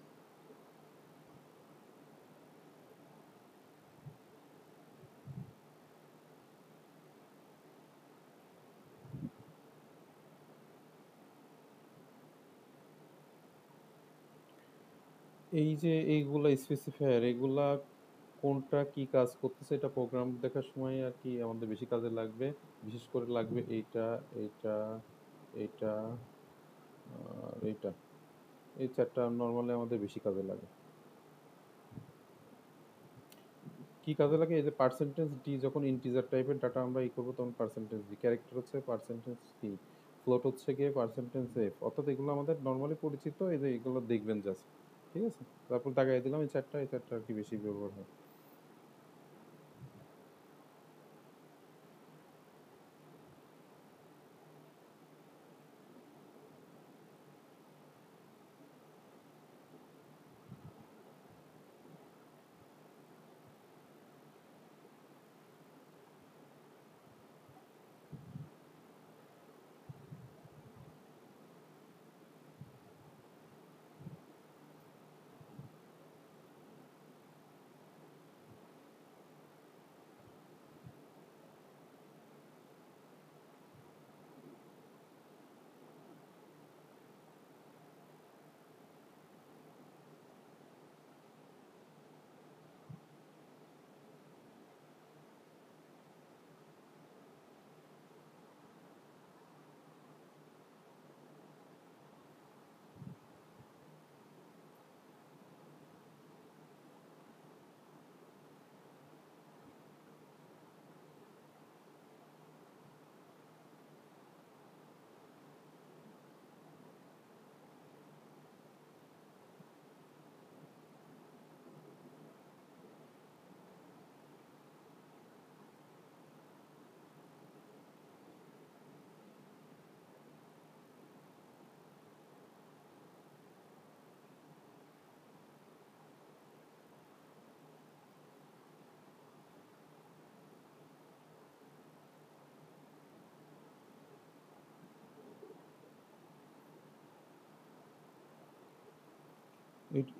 এই যে এইগুলা স্পেসিফায়ার, এগুলা কোনটা কি কাজ করতেছে এটা প্রোগ্রাম দেখার সময় আর কি আমাদের বেশি কাজে লাগবে। বিশেষ করে লাগবে এইটা, এইটা, এইটা, আর এইটা। এই ৪ টা নরমালি আমাদের বেশি কাজে লাগে। কি কাজে লাগে? এই যে পার্সেন্টেজ ডি, যখন ইন্টিজার টাইপের ডাটা আমরা করবো তখন পার্সেন্টেজ ডি, ক্যারেক্টার হচ্ছে পার্সেন্টেজ সি, ফ্লোট হচ্ছে গিয়ে পার্সেন্টেজ এফ। অর্থাৎ এগুলো আমাদের নরমালি পরিচিত, এই যে এগুলো দেখবেন জাস্ট। ঠিক আছে? তারপর দাগাই দিলাম এই ৪ টা, এই ৪ টা আর কি বেশি ব্যবহার হয়।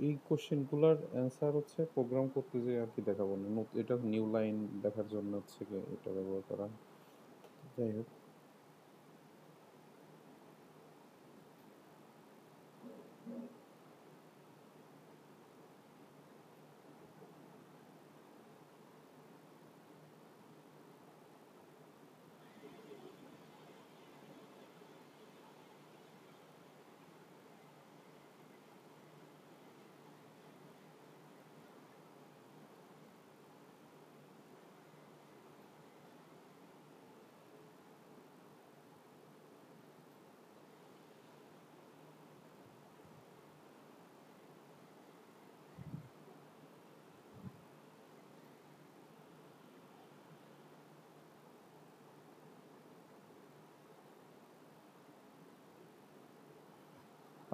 এই কোশ্চেনগুলোর অ্যান্সার হচ্ছে প্রোগ্রাম করতে যেয়ে আর কি দেখাবো না। এটা নিউ লাইন দেখার জন্য হচ্ছে গিয়ে এটা ব্যবহার করা হয়। যাই হোক,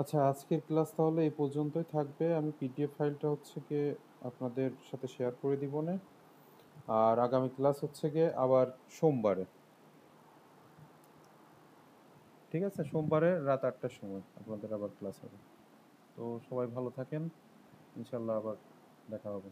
আচ্ছা আজকের ক্লাস তাহলে এই পর্যন্তই থাকবে। আমি পিডিএফ ফাইলটা হচ্ছে গিয়ে আপনাদের সাথে শেয়ার করে দিব নে। আর আগামী ক্লাস হচ্ছে গিয়ে আবার সোমবারে। ঠিক আছে? সোমবারে রাত ৮টার সময় আপনাদের আবার ক্লাস হবে। তো সবাই ভালো থাকেন, ইনশাল্লাহ আবার দেখা হবে।